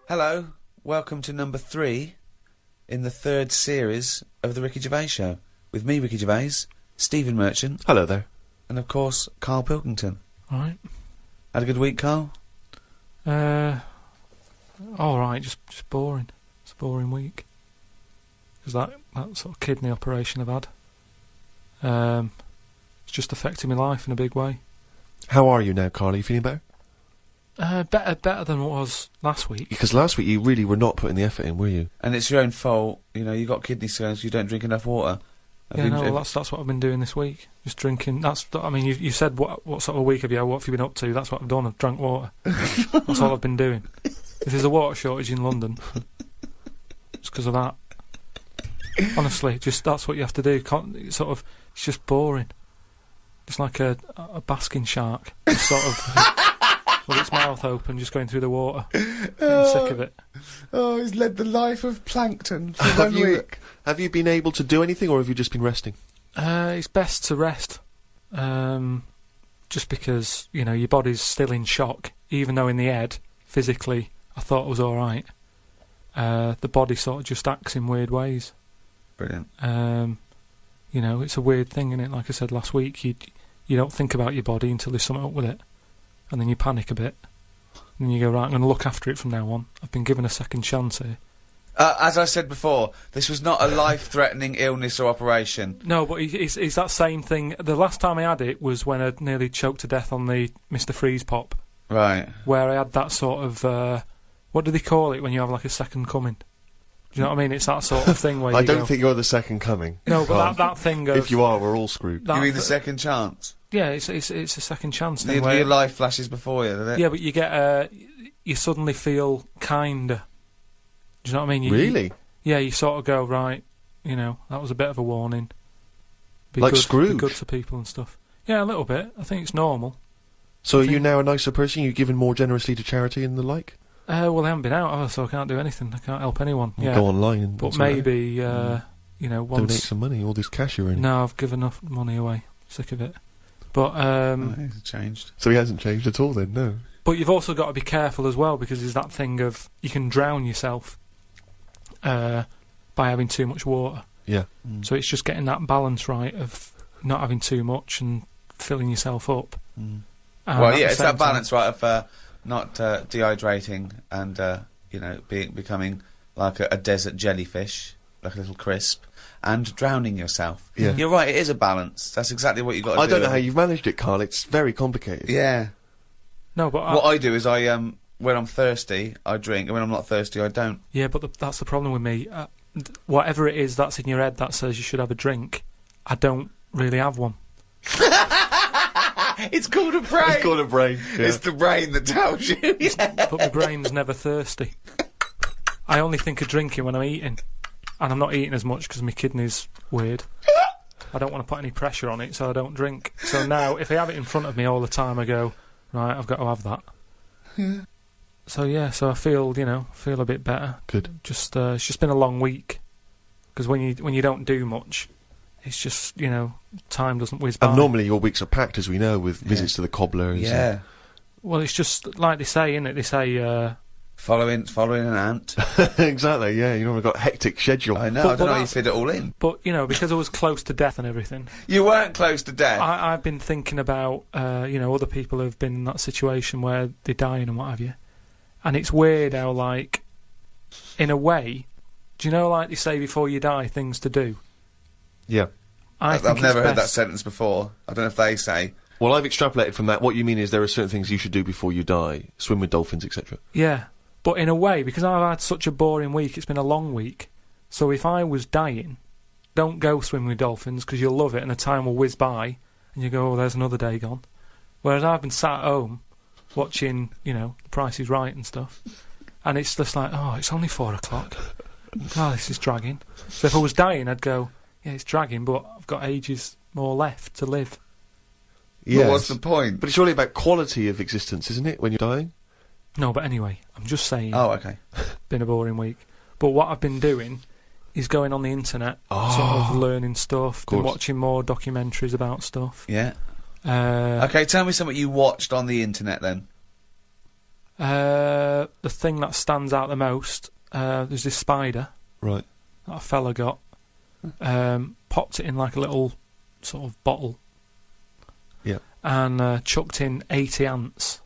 Hello, welcome to number 3 in the 3rd series of the Ricky Gervais Show. With me, Ricky Gervais, Stephen Merchant. Hello there. And of course, Karl Pilkington. Alright. Had a good week, Karl? Alright, just boring. It's a boring week. Because that sort of kidney operation I've had, it's just affected my life in a big way. How are you now, Karl? Are you feeling better? Better than what was last week. Because last week you really were not putting the effort in, were you? And it's your own fault. You know, you got kidney stones, you don't drink enough water. That's what I've been doing this week. Just drinking. You said what sort of a week have you had? What have you been up to? That's what I've done. I've drank water. That's all I've been doing. If there's a water shortage in London, it's because of that. Honestly, just that's what you have to do. It's just boring. It's like a basking shark, just sort of with its mouth open, just going through the water. I'm sick of it. Oh, he's led the life of plankton for 1 week. Have you been able to do anything, or have you just been resting? It's best to rest, just because your body's still in shock. Even though in the head, physically, I thought it was all right. The body sort of just acts in weird ways. Brilliant. It's a weird thing, isn't it? Like I said last week, you don't think about your body until there's something up with it, and then you panic a bit, and then you go, right, I'm going to look after it from now on. I've been given a second chance here. As I said before, this was not a life-threatening illness or operation. No, but it's that same thing. The last time I had it was when I nearly choked to death on the Mr. Freeze pop. Right. Where I had that sort of, what do they call it when you have like a second coming? Do you know what I mean? It's that sort of thing where I don't think you're the second coming. No, but that thing of... If you are, we're all screwed. You mean the second chance? Yeah, it's a second chance thing. Your life flashes before you, doesn't it? Yeah, but you get you suddenly feel kinder. Do you know what I mean? Really? Yeah, you sort of go, right, that was a bit of a warning. Like Scrooge? Be good to people and stuff. Yeah, a little bit. I think it's normal. So are you now a nicer person? You've given more generously to charity and the like? Well, I haven't been out, so I can't do anything. I can't help anyone. Well, go online and... But maybe, once... Donate some money, all this cash you're earning. No, I've given enough money away. Sick of it. But, it hasn't changed. So he hasn't changed at all then, no. But you've also got to be careful as well, because there's that thing of you can drown yourself by having too much water. Yeah. So it's just getting that balance right of not having too much and filling yourself up. Well, yeah, it's that balance, right, of not dehydrating and, becoming like a desert jellyfish, like a little crisp, and drowning yourself. Yeah. You're right, it is a balance. That's exactly what you've got to do. I don't know how you've managed it, Karl. It's very complicated. Yeah. No, but what I do is when I'm thirsty, I drink, and when I'm not thirsty, I don't. Yeah, but that's the problem with me. Whatever it is that's in your head that says you should have a drink, I don't really have one. It's called a brain. It's called a brain. Yeah. It's the brain that tells you. Yeah. But my brain's never thirsty. I only think of drinking when I'm eating. And I'm not eating as much because my kidney's weird. I don't want to put any pressure on it, so I don't drink. So now, if I have it in front of me all the time, I go, right, I've got to have that. Yeah. So I feel, a bit better. Good. Just, it's just been a long week. Because when you don't do much, it's just, time doesn't whiz by. And normally your weeks are packed, as we know, with visits to the cobblers. Yeah. Well, it's just like they say, innit? They say, following an ant. Exactly, yeah. You've normally got a hectic schedule. I know, I don't know how you fit it all in. But, because I was close to death and everything. You weren't close to death. I've been thinking about, other people who've been in that situation where they're dying and what have you. And it's weird how, like, in a way, do you know, like they say before you die, things to do? Yeah. I've never heard that sentence before. I don't know if they say. Well, I've extrapolated from that. What you mean is there are certain things you should do before you die. Swim with dolphins, etc. Yeah. But in a way, because I've had such a boring week, it's been a long week. So if I was dying, don't go swim with dolphins because you'll love it and the time will whiz by and you go, oh, there's another day gone. Whereas I've been sat at home watching, The Price is Right and stuff. And it's just like, oh, it's only 4 o'clock. Oh, this is dragging. So if I was dying, I'd go, yeah, it's dragging, but I've got ages more left to live. Yeah. Well, what's the point? But it's really about quality of existence, isn't it, when you're dying? No, but anyway, I'm just saying. Oh, okay. Been a boring week. But what I've been doing is going on the internet, sort of learning stuff, been watching more documentaries about stuff. Yeah. Okay, tell me something you watched on the internet then. The the thing that stands out the most, there's this spider. Right. That a fella got. Popped it in like a little sort of bottle. Yeah. And chucked in 80 ants.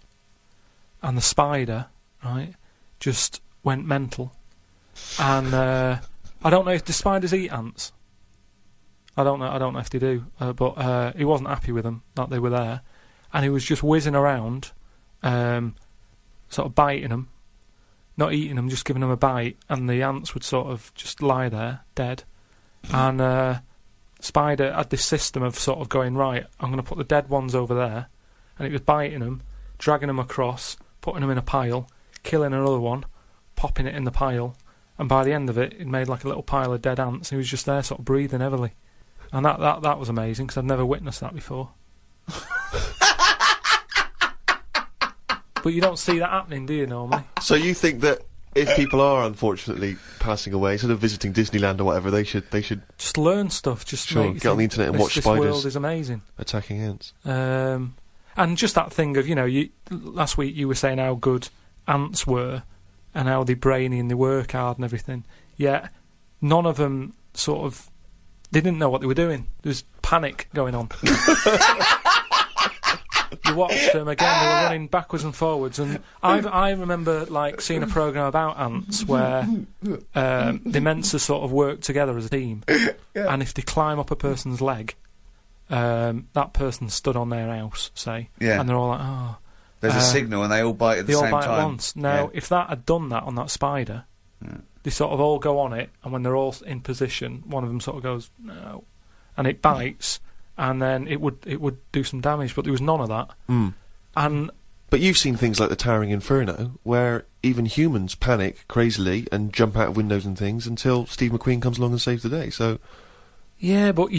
And the spider, right, just went mental. And I don't know if the spiders eat ants. I don't know if they do. But he wasn't happy with them, that they were there. And he was just whizzing around, sort of biting them. Not eating them, just giving them a bite. And the ants would sort of just lie there, dead. And spider had this system of sort of going, right, I'm going to put the dead ones over there. And it was biting them, dragging them across, putting them in a pile, killing another one, popping it in the pile. And by the end of it, it made like a little pile of dead ants. He was just there sort of breathing heavily. And that was amazing, because I've never witnessed that before. But you don't see that happening, do you, normally? So you think that if people are unfortunately passing away, instead of visiting Disneyland or whatever, they should just learn stuff. Just sure, get on the internet and watch spiders. This world is amazing. Attacking ants. And just that thing of, last week you were saying how good ants were and how they're brainy and they work hard and everything. Yet none of them they didn't know what they were doing. There was panic going on. You watched them again, they were running backwards and forwards, and I remember seeing a programme about ants where they're meant to sort of work together as a team, and if they climb up a person's leg, that person stood on their house, say, and they're all like, oh. There's a signal and they all bite at the same time. They all bite at once. Now, if that had done that on that spider, they sort of all go on it, and when they're all in position, one of them sort of goes, no, and it bites, and then it would do some damage, but there was none of that. But you've seen things like the Towering Inferno, where even humans panic crazily and jump out of windows and things until Steve McQueen comes along and saves the day. So, yeah, but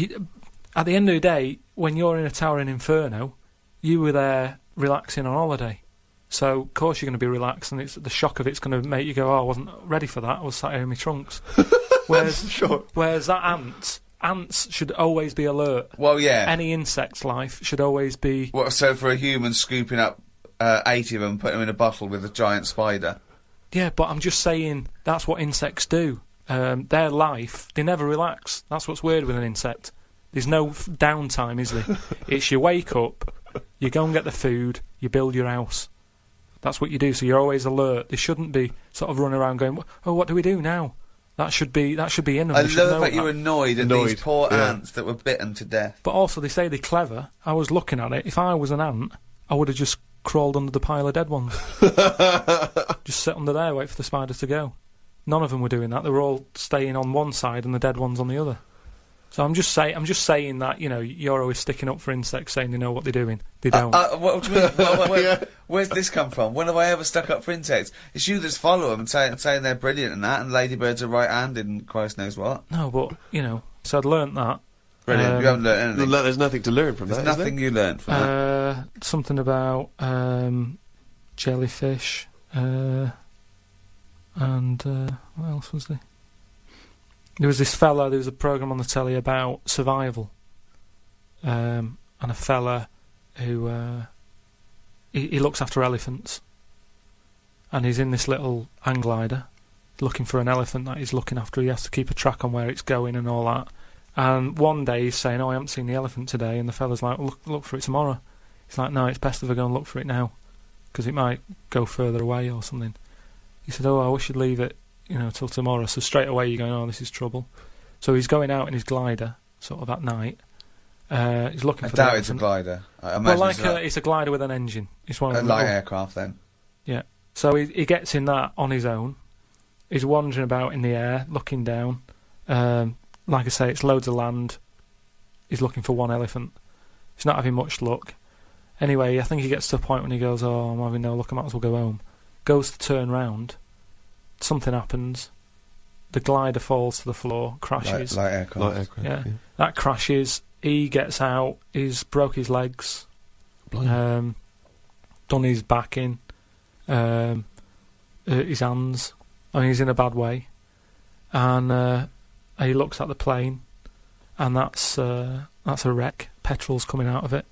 at the end of the day, when you're in a Towering Inferno, you were there relaxing on holiday. So, of course, you're going to be relaxed, and the shock of it's going to make you go, oh, I wasn't ready for that. I was sat here in my trunks. Whereas that ants should always be alert. Well, yeah. Any insect's life should always be... Well, so for a human scooping up 80 of them, putting them in a bottle with a giant spider. Yeah, but I'm just saying that's what insects do. Their life, they never relax. That's what's weird with an insect. There's no downtime, is there? It's you wake up, you go and get the food, you build your house. That's what you do, so you're always alert. They shouldn't be sort of running around going, oh, what do we do now? That should be in them. I love that you're annoyed at these poor ants that were bitten to death. But also, they say they're clever. I was looking at it. If I was an ant, I would have just crawled under the pile of dead ones. Just sit under there, wait for the spider to go. None of them were doing that. They were all staying on one side and the dead ones on the other. So I'm just saying that, you're always sticking up for insects, saying they know what they're doing. They don't. What do you mean? Where's this come from? When have I ever stuck up for insects? It's you that's follow them and saying they're brilliant and that, and ladybirds are right-handed and Christ knows what. No, but, so I'd learnt that. Brilliant. You haven't learnt anything. There's nothing to learn from that, There's nothing you learnt from that. Something about jellyfish, and what else was there? There was a programme on the telly about survival, and a fella who, he looks after elephants, and he's in this little hang glider, looking for an elephant that he's looking after. He has to keep a track on where it's going and all that, and one day he's saying, oh, I haven't seen the elephant today, and the fella's like, well, look for it tomorrow. He's like, no, it's best if I go and look for it now, because it might go further away or something. He said, oh, I wish you'd leave it till tomorrow. So straight away you're going, oh, this is trouble. So he's going out in his glider, sort of at night. He's looking for the elephant. I doubt it's a glider. I imagine it's a glider with an engine. It's one of a light aircraft, then. Yeah. So he gets in that on his own. He's wandering about in the air, looking down. Like I say, it's loads of land. He's looking for one elephant. He's not having much luck. Anyway, I think he gets to a point when he goes, oh, I'm having no luck, I might as well go home. Goes to turn round. Something happens. The glider falls to the floor, crashes. Light aircraft. Yeah. That crashes. He gets out. He's broke his legs. Done his back in. His hands. I mean, he's in a bad way. And he looks at the plane, and that's a wreck. Petrol's coming out of it.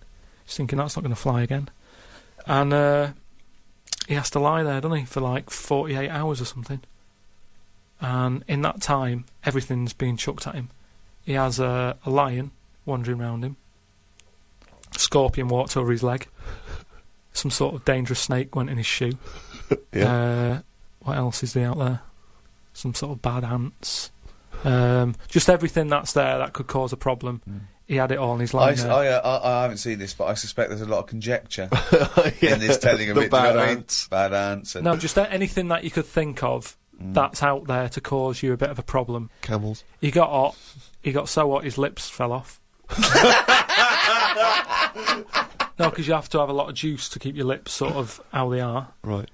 He's thinking that's not going to fly again. And he has to lie there, doesn't he, for like 48 hours or something. And in that time, everything's being chucked at him. He has a lion wandering around him. A scorpion walked over his leg. Some sort of dangerous snake went in his shoe. What else is there out there? Some sort of bad ants. Just everything that's there that could cause a problem. He had it all in his line. I haven't seen this, but I suspect there's a lot of conjecture in this telling of the it. Bad ants. Bad ants. No, just anything that you could think of that's out there to cause you a bit of a problem. Camels. He got hot. He got so hot his lips fell off. No, because you have to have a lot of juice to keep your lips sort of how they are. Right.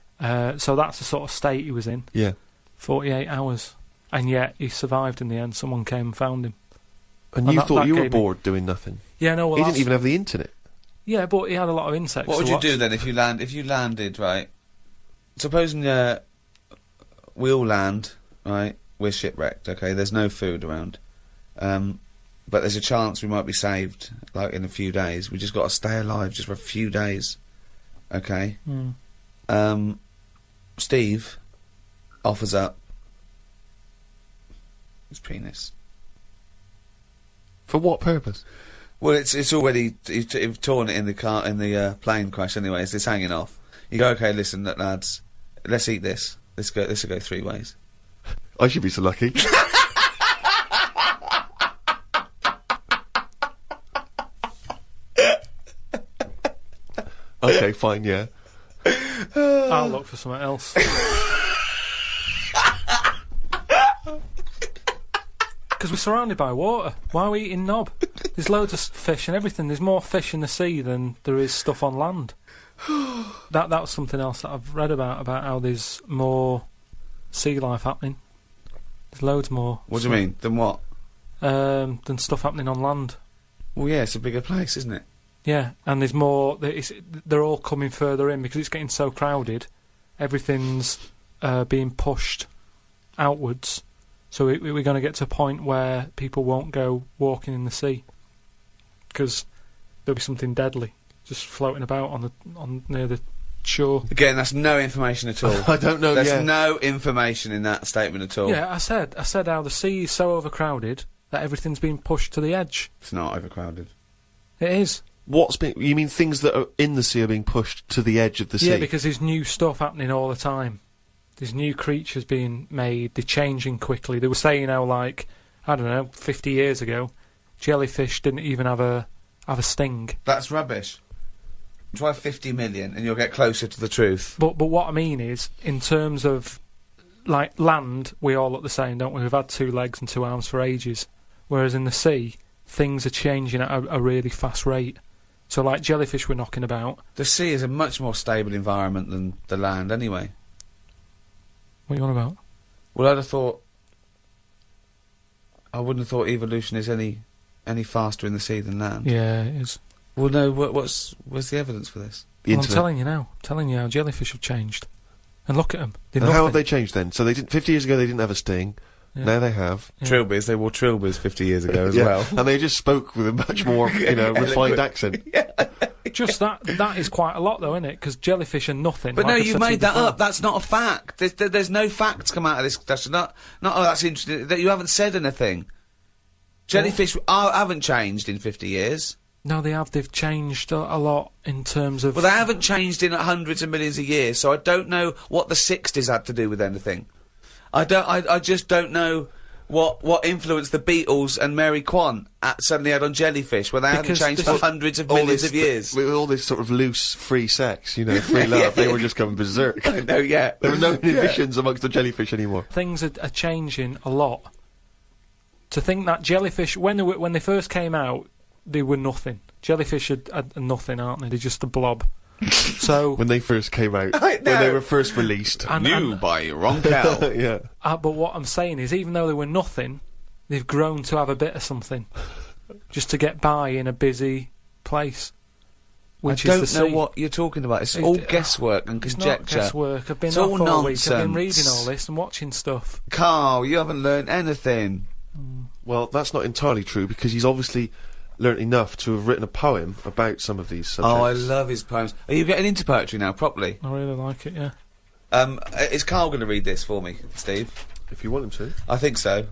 So that's the sort of state he was in. Yeah. 48 hours. And yet he survived in the end. Someone came and found him. And you thought you were bored doing nothing? Yeah, no, well, he didn't even have the internet. Yeah, but he had a lot of insects. What would you do then if you landed, right? Supposing we all land, right? We're shipwrecked, okay? There's no food around. But there's a chance we might be saved, like, in a few days. We just got to stay alive just for a few days, okay? Steve offers up his penis. For what purpose? Well, it's already you've torn it in the plane crash anyway. It's hanging off. You go, okay, listen, lads, let's eat this. This will go 3 ways. I should be so lucky. Okay, fine, yeah. I'll look for something else. Because we're surrounded by water. Why are we eating knob? There's loads of fish and everything. There's more fish in the sea than there is stuff on land. That was something else that I've read about how there's more sea life happening. There's loads more. What do you mean? Than what? Than stuff happening on land. Well, yeah, it's a bigger place, isn't it? Yeah, and there's more. They're all coming further in because it's getting so crowded. Everything's being pushed outwards. So we're going to get to a point where people won't go walking in the sea because there'll be something deadly just floating about on near the shore. Again, that's no information at all. I don't know. There's no information in that statement at all. Yeah, I said how the sea is so overcrowded that everything's being pushed to the edge. It's not overcrowded. It is. You mean things that are in the sea are being pushed to the edge of the sea? Yeah, because there's new stuff happening all the time. There's new creatures being made. They're changing quickly. They were saying how, like, I don't know, 50 years ago, jellyfish didn't even have a sting. That's rubbish. Try 50 million and you'll get closer to the truth. But what I mean is, in terms of, like, land, we all look the same, don't we? We've had 2 legs and 2 arms for ages. Whereas in the sea, things are changing at a really fast rate. So, like, jellyfish we're knocking about. The sea is a much more stable environment than the land, anyway. What are you on about? Well, I wouldn't have thought evolution is any faster in the sea than land. Yeah, it is. Well, no, what's the evidence for this? Well, I'm telling you now. I'm telling you how jellyfish have changed. And look at them. And how have they changed then? So 50 years ago they didn't have a sting. Yeah. Now they have. Yeah. Trilbies, they wore trilbies 50 years ago as well. And they just spoke with a much more, refined accent. Yeah. Just that is quite a lot, though, isn't it? Because jellyfish are nothing. But like no, you made that up. That's not a fact. There's no facts come out of this discussion. Not. Oh, that's interesting. That you haven't said anything. Jellyfish haven't changed in 50 years. No, they have. They've changed a lot in terms of. Well, they haven't changed in hundreds of millions of years. So I don't know what the 60s had to do with anything. I just don't know what influence the Beatles and Mary Quant suddenly had on jellyfish, where they hadn't changed for hundreds of millions of years. With all this sort of loose, free sex, free love, they were just going berserk. I know, yeah. There were no inhibitions amongst the jellyfish anymore. Things are changing a lot. To think that jellyfish, when they first came out, they were nothing. Jellyfish are nothing, aren't they? They're just a blob. So when they first came out, when they were first released, new by Ron Karl. Yeah. But what I'm saying is, even though they were nothing, they've grown to have a bit of something, just to get by in a busy place. Which I is don't know what you're talking about. It's all guesswork and conjecture. It's not guesswork. I've been it's off all all nonsense. week. I've been reading all this and watching stuff. Karl, you haven't learned anything. Well, that's not entirely true because he's obviously learnt enough to have written a poem about some of these subjects. Oh, I love his poems. Are you getting into poetry now, properly? I really like it, yeah. Is Karl going to read this for me, Steve? If you want him to. I think so.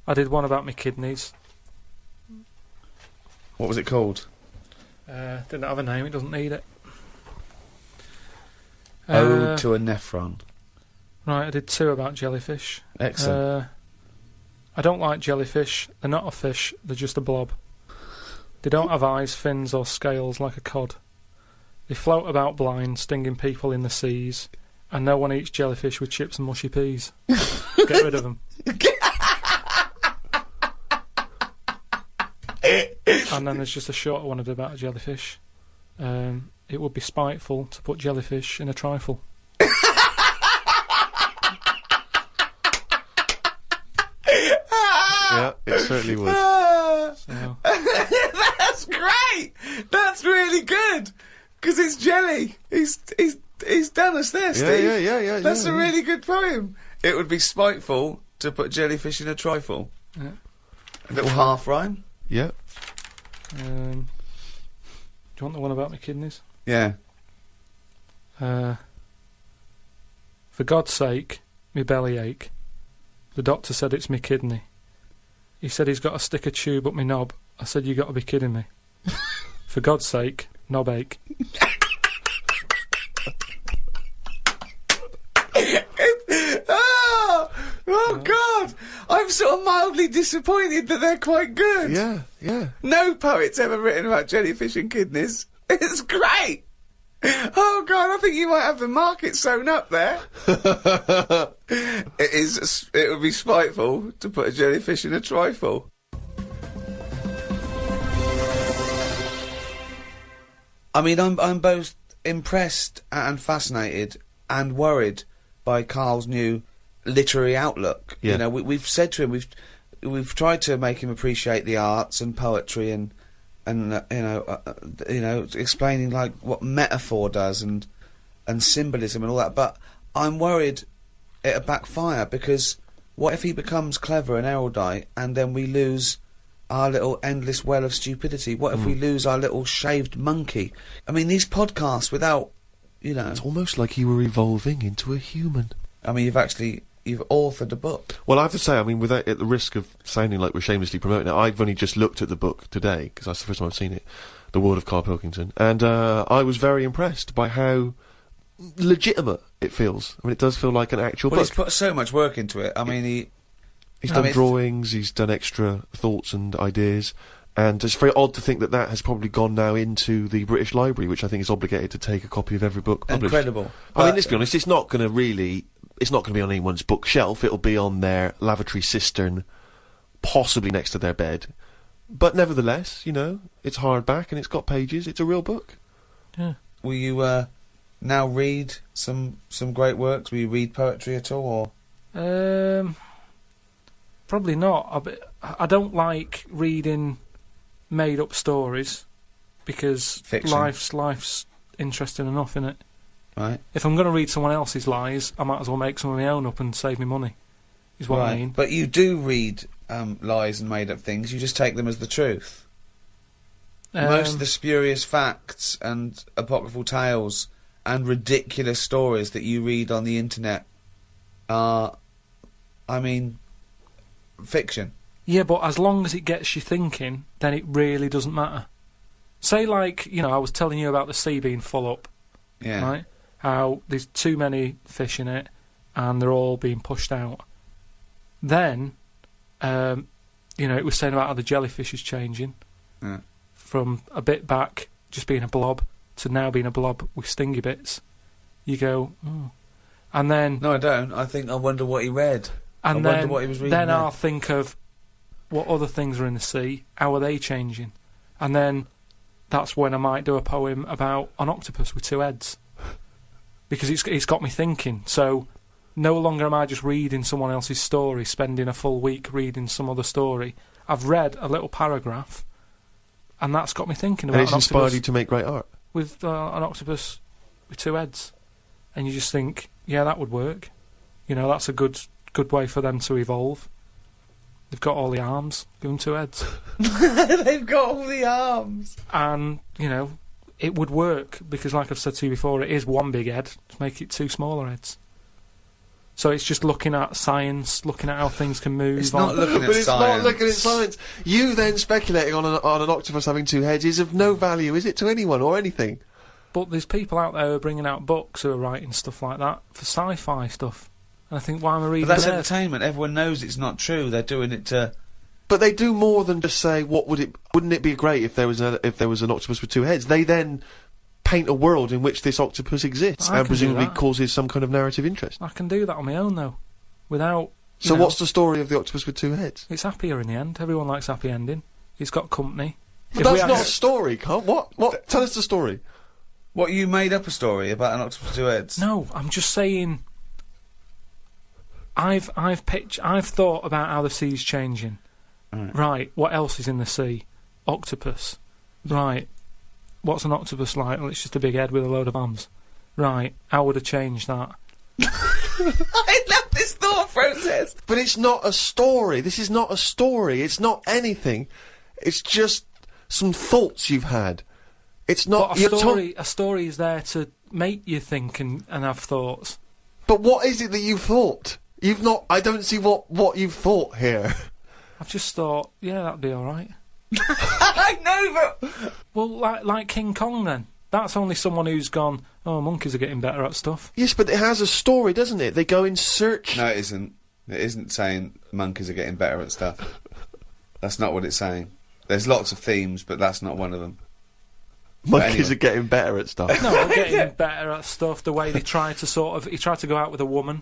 I did one about my kidneys. What was it called? Didn't have a name, it doesn't need it. Ode to a Nephron. Right, I did 2 about jellyfish. Excellent. I don't like jellyfish. They're not a fish, they're just a blob. They don't have eyes, fins or scales like a cod. They float about blind, stinging people in the seas, and no one eats jellyfish with chips and mushy peas. Get rid of them. And then there's just a shorter one about a jellyfish. It would be spiteful to put jellyfish in a trifle. Yeah, it certainly would. So. That's great. That's really good because it's jelly. He's done us there, Steve. Yeah. That's a really good poem. It would be spiteful to put jellyfish in a trifle. Yeah. A little half rhyme. Yeah. Do you want the one about my kidneys? Yeah. For God's sake, me belly ache. The doctor said it's me kidney. He said he's got to stick a tube up me knob. I said, you got to be kidding me. For God's sake, knob ache. Oh God! I'm sort of mildly disappointed that they're quite good. Yeah. No poet's ever written about jellyfish and kidneys. It's great. Oh God, I think you might have the market sewn up there. It would be spiteful to put a jellyfish in a trifle. I mean, I'm both impressed and fascinated and worried by Karl's new literary outlook. Yeah. You know, we've said to him, we've tried to make him appreciate the arts and poetry and explaining like what metaphor does and symbolism and all that. But I'm worried it'll backfire, because what if he becomes clever and erudite and then we lose our little endless well of stupidity? What if we lose our little shaved monkey? I mean, these podcasts without, It's almost like you were evolving into a human. I mean, you've authored a book. Well, I have to say, I mean, without at the risk of sounding like we're shamelessly promoting it, I've only just looked at the book today, because that's the first time I've seen it, The World of Karl Pilkington, and I was very impressed by how legitimate it feels. I mean, it does feel like an actual book. He's put so much work into it. I mean, he's done drawings, he's done extra thoughts and ideas, and it's very odd to think that has probably gone now into the British Library, which I think is obligated to take a copy of every book published. Incredible. I mean, let's be honest, it's not going to be on anyone's bookshelf. It'll be on their lavatory cistern, possibly next to their bed. But nevertheless, it's hardback and it's got pages. It's a real book. Yeah. Will you now read some great works? Will you read poetry at all? Or? Probably not. I don't like reading made-up stories, because Fiction. life's interesting enough, innit? Right. If I'm going to read someone else's lies, I might as well make some of my own up and save me money, is what I mean. But you do read lies and made-up things, you just take them as the truth. Most of the spurious facts and apocryphal tales and ridiculous stories that you read on the internet are, fiction. Yeah, but as long as it gets you thinking, then it really doesn't matter. Say, like, I was telling you about the sea being full up. Yeah. Right? How there's too many fish in it, and they're all being pushed out. Then, it was saying about how the jellyfish is changing. Yeah. From a bit back, just being a blob, to now being a blob with stingy bits. You go, oh. And then... No, I don't. I wonder what he read. And I wonder what he was reading. Then I'll think of what other things are in the sea, how are they changing? And then that's when I might do a poem about an octopus with 2 heads. Because it's got me thinking. So no longer am I just reading someone else's story, spending a full week reading some other story. I've read a little paragraph, and that's got me thinking about and it's inspired you to make great art. With an octopus with 2 heads. And you just think, yeah, that would work. That's a good way for them to evolve. They've got all the arms. Give them 2 heads. They've got all the arms. And, you know, it would work, because like I've said to you before, it is one big head to make it 2 smaller heads. So it's just looking at science, looking at how things can move. It's not looking at But it's science. not looking at science. You then speculating on an octopus having 2 heads is of no value, is it, to anyone or anything? But there's people out there who are bringing out books who are writing stuff like that for sci-fi stuff. And I think, why am I reading But that's theirs? entertainment. Everyone knows it's not true. They're doing it to... But they do more than just say, wouldn't it be great if there was an octopus with 2 heads? They then paint a world in which this octopus exists and presumably causes some kind of narrative interest. I can do that on my own, though, without... So what's the story of the octopus with 2 heads? It's happier in the end. Everyone likes happy ending. It's got company. But that's not a story, Karl. What? Tell us the story. What, you made up a story about an octopus with 2 heads? No, I'm just saying... I've thought about how the sea's changing. Right, what else is in the sea? Octopus. Right, what's an octopus like? Well, it's just a big head with a load of arms. Right, how would I change that? I love this thought process. But it's not a story. This is not a story. It's not anything. It's just some thoughts you've had. It's not... But a story is there to make you think and have thoughts. But what is it that you've thought? You've not... I don't see what you've thought here. I've just thought, yeah, that'd be alright. I know, but... Well, like King Kong, then. That's only someone who's gone, oh, monkeys are getting better at stuff. Yes, but it has a story, doesn't it? They go in search... No, it isn't. It isn't saying monkeys are getting better at stuff. That's not what it's saying. There's lots of themes, but that's not one of them. Monkeys are getting better at stuff. No, they're getting better at stuff. The way they try to he tried to go out with a woman.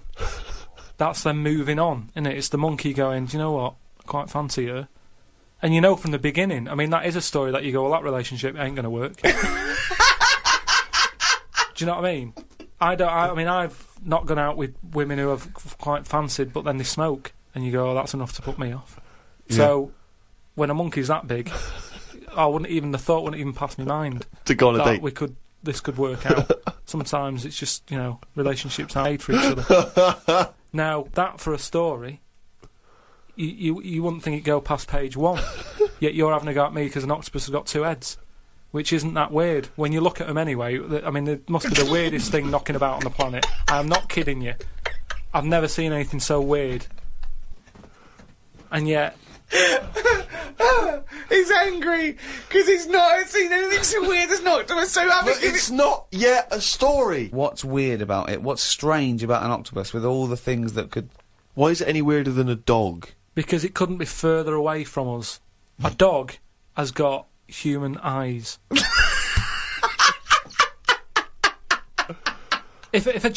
That's them moving on, isn't it? It's the monkey going, do you know what? I quite fancy her. And you know from the beginning, I mean, that is a story that you go, well, that relationship ain't going to work. Do you know what I mean? I mean, I've not gone out with women who I've quite fancied, but then they smoke, and you go, oh, that's enough to put me off. Yeah. So, when a monkey's that big, the thought wouldn't even pass my mind. To go on a date. This could work out. Sometimes it's just, relationships are made for each other. Now, that for a story, you wouldn't think it'd go past page 1. Yet you're having a go at me because an octopus has got 2 heads. Which isn't that weird. When you look at them anyway, I mean, it must be the weirdest thing knocking about on the planet. I'm not kidding you. I've never seen anything so weird. And yet... He's angry because he's not seen anything so weird as an octopus, so it's not yet a story. What's weird about it? What's strange about an octopus with all the things that could... Why is it any weirder than a dog? Because it couldn't be further away from us. A dog has got human eyes. If a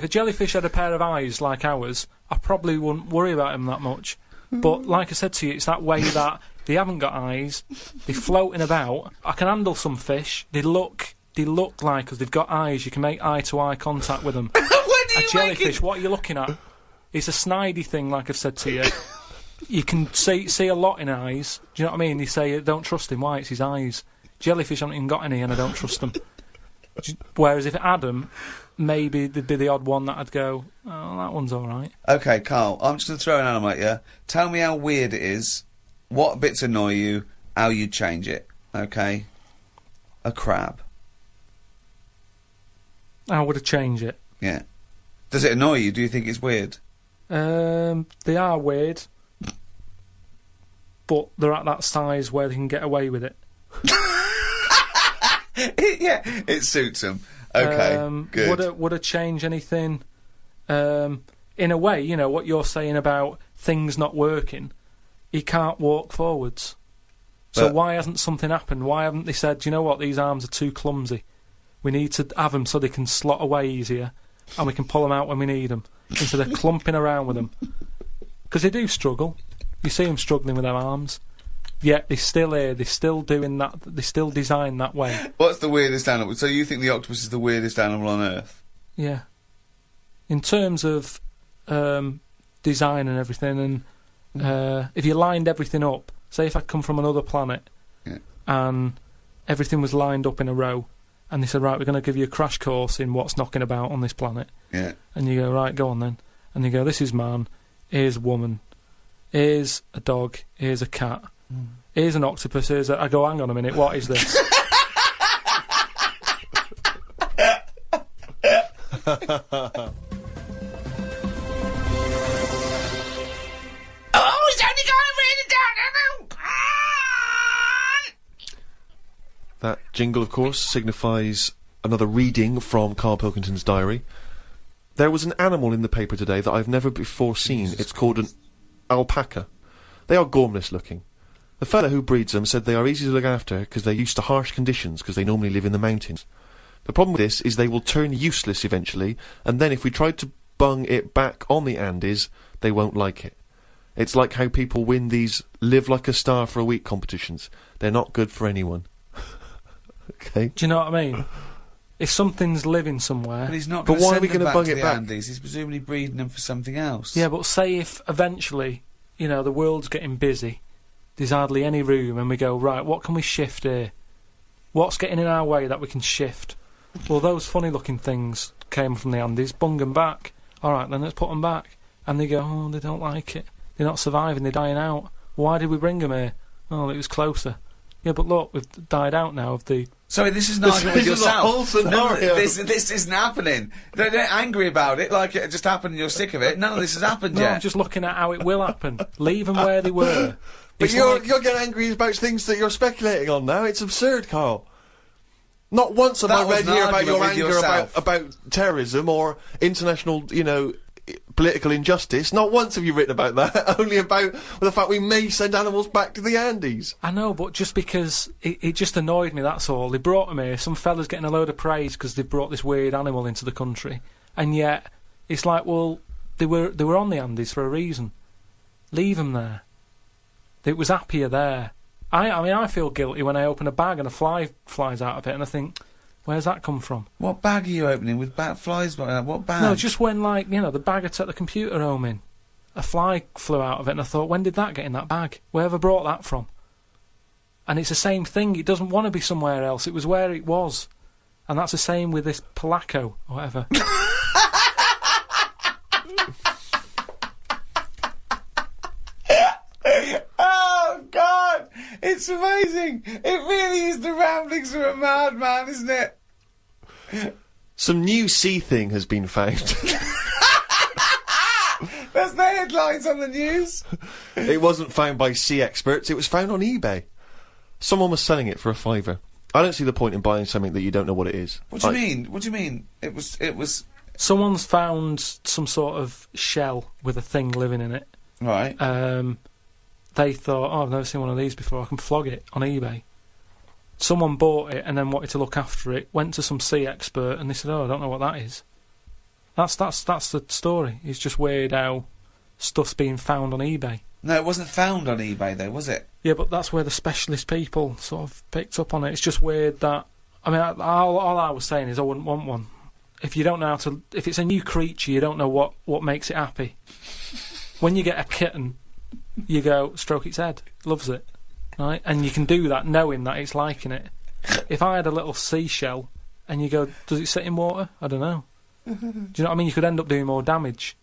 jellyfish had a pair of eyes like ours, I probably wouldn't worry about him that much. But like I said to you, it's that way that they haven't got eyes, they're floating about. I can handle some fish. They look like us. They've got eyes. You can make eye-to-eye contact with them. A jellyfish, what are you looking at? It's a snidey thing, like I've said to you. You can see a lot in eyes. Do you know what I mean? They say, don't trust him. Why? It's his eyes. Jellyfish haven't even got any, and I don't trust them. Whereas if it had them, maybe there'd be the odd one that I'd go, oh, that one's all right. OK, Karl, I'm just going to throw an animal at you. Tell me how weird it is, what bits annoy you, how you'd change it. OK? A crab. How would I change it? Yeah. Does it annoy you? Do you think it's weird? They are weird. But they're at that size where they can get away with it. Yeah, it suits them. Okay, good. Would I change anything? In a way, what you're saying about things not working, he can't walk forwards. So why hasn't something happened? Why haven't they said, you know what, these arms are too clumsy. We need to have them so they can slot away easier, and we can pull them out when we need them, instead of clumping around with them. Because they do struggle. You see them struggling with their arms. Yet they're still here, they're still doing that, they're still designed that way. What's the weirdest animal? So you think the octopus is the weirdest animal on Earth? Yeah. In terms of design and everything, and if you lined everything up, say if I'd come from another planet, and everything was lined up in a row, and they said, right, we're going to give you a crash course in what's knocking about on this planet. Yeah. And you go, right, go on then. And you go, this is man, here's woman, Here's a dog. Here's a cat. Here's an octopus. Here's a... I go, hang on a minute, what is this? Oh, it's only going really down. That jingle, of course, signifies another reading from Karl Pilkington's diary. There was an animal in the paper today that I've never before seen. It's called an alpaca. They are gormless looking. The fellow who breeds them said they are easy to look after because they're used to harsh conditions because they normally live in the mountains. The problem with this is they will turn useless eventually, and then if we tried to bung it back on the Andes, they won't like it. It's like how people win these live like a star for a week competitions. They're not good for anyone. Okay. Do you know what I mean? If something's living somewhere... But he's not going to why are send we them gonna back bung to it the back? Andes. He's presumably breeding them for something else. Yeah, but say if eventually, you know, the world's getting busy, there's hardly any room, and we go, right, what can we shift here? What's getting in our way that we can shift? Well, those funny-looking things came from the Andes, bung them back. All right, then let's put them back. And they go, oh, they don't like it. They're not surviving, they're dying out. Why did we bring them here? Oh, it was closer. Yeah, but look, we've died out now of the... Sorry, this is an argument with yourself. This is a whole scenario. No, this isn't happening. Don't get angry about it like it just happened and you're sick of it. None of this has happened yet. I'm just looking at how it will happen. Leave them where they were. But you're getting angry about things that you're speculating on now. It's absurd, Karl. Not once have I read here about your anger about terrorism or international, you know, political injustice. Not once have you written about that. Only about the fact we may send animals back to the Andes. I know, but just because it just annoyed me, that's all. They brought them here. Some fella's getting a load of praise because they brought this weird animal into the country, and yet it's like, well, they were on the Andes for a reason. Leave them there. It was happier there. I mean, I feel guilty when I open a bag and a fly flies out of it, and I think, where's that come from? What bag are you opening with flies? What bag? No, just when, like, you know, the bag I took the computer home in, a fly flew out of it, and I thought, when did that get in that bag? Where have I brought that from? And it's the same thing. It doesn't want to be somewhere else. It was where it was. And that's the same with this Polaco, or whatever. Oh, God! It's amazing! It really is the ramblings of a madman, isn't it? Some new sea thing has been found. That's the headlines on the news. It wasn't found by sea experts, it was found on eBay. Someone was selling it for £5. I don't see the point in buying something that you don't know what it is. What do you mean? What do you mean? It was... Someone's found some sort of shell with a thing living in it. Right. They thought, oh, I've never seen one of these before, I can flog it on eBay. Someone bought it and then wanted to look after it, went to some sea expert, and they said, oh, I don't know what that is. That's the story. It's just weird how stuff's being found on eBay. No, it wasn't found on eBay, though, was it? Yeah, but that's where the specialist people sort of picked up on it. It's just weird that... I mean, all I was saying is I wouldn't want one. If you don't know how to... If it's a new creature, you don't know what makes it happy. When you get a kitten, you go, stroke its head, loves it, right? And you can do that knowing that it's liking it. If I had a little seashell and you go, does it sit in water? I don't know. Do you know what I mean? You could end up doing more damage.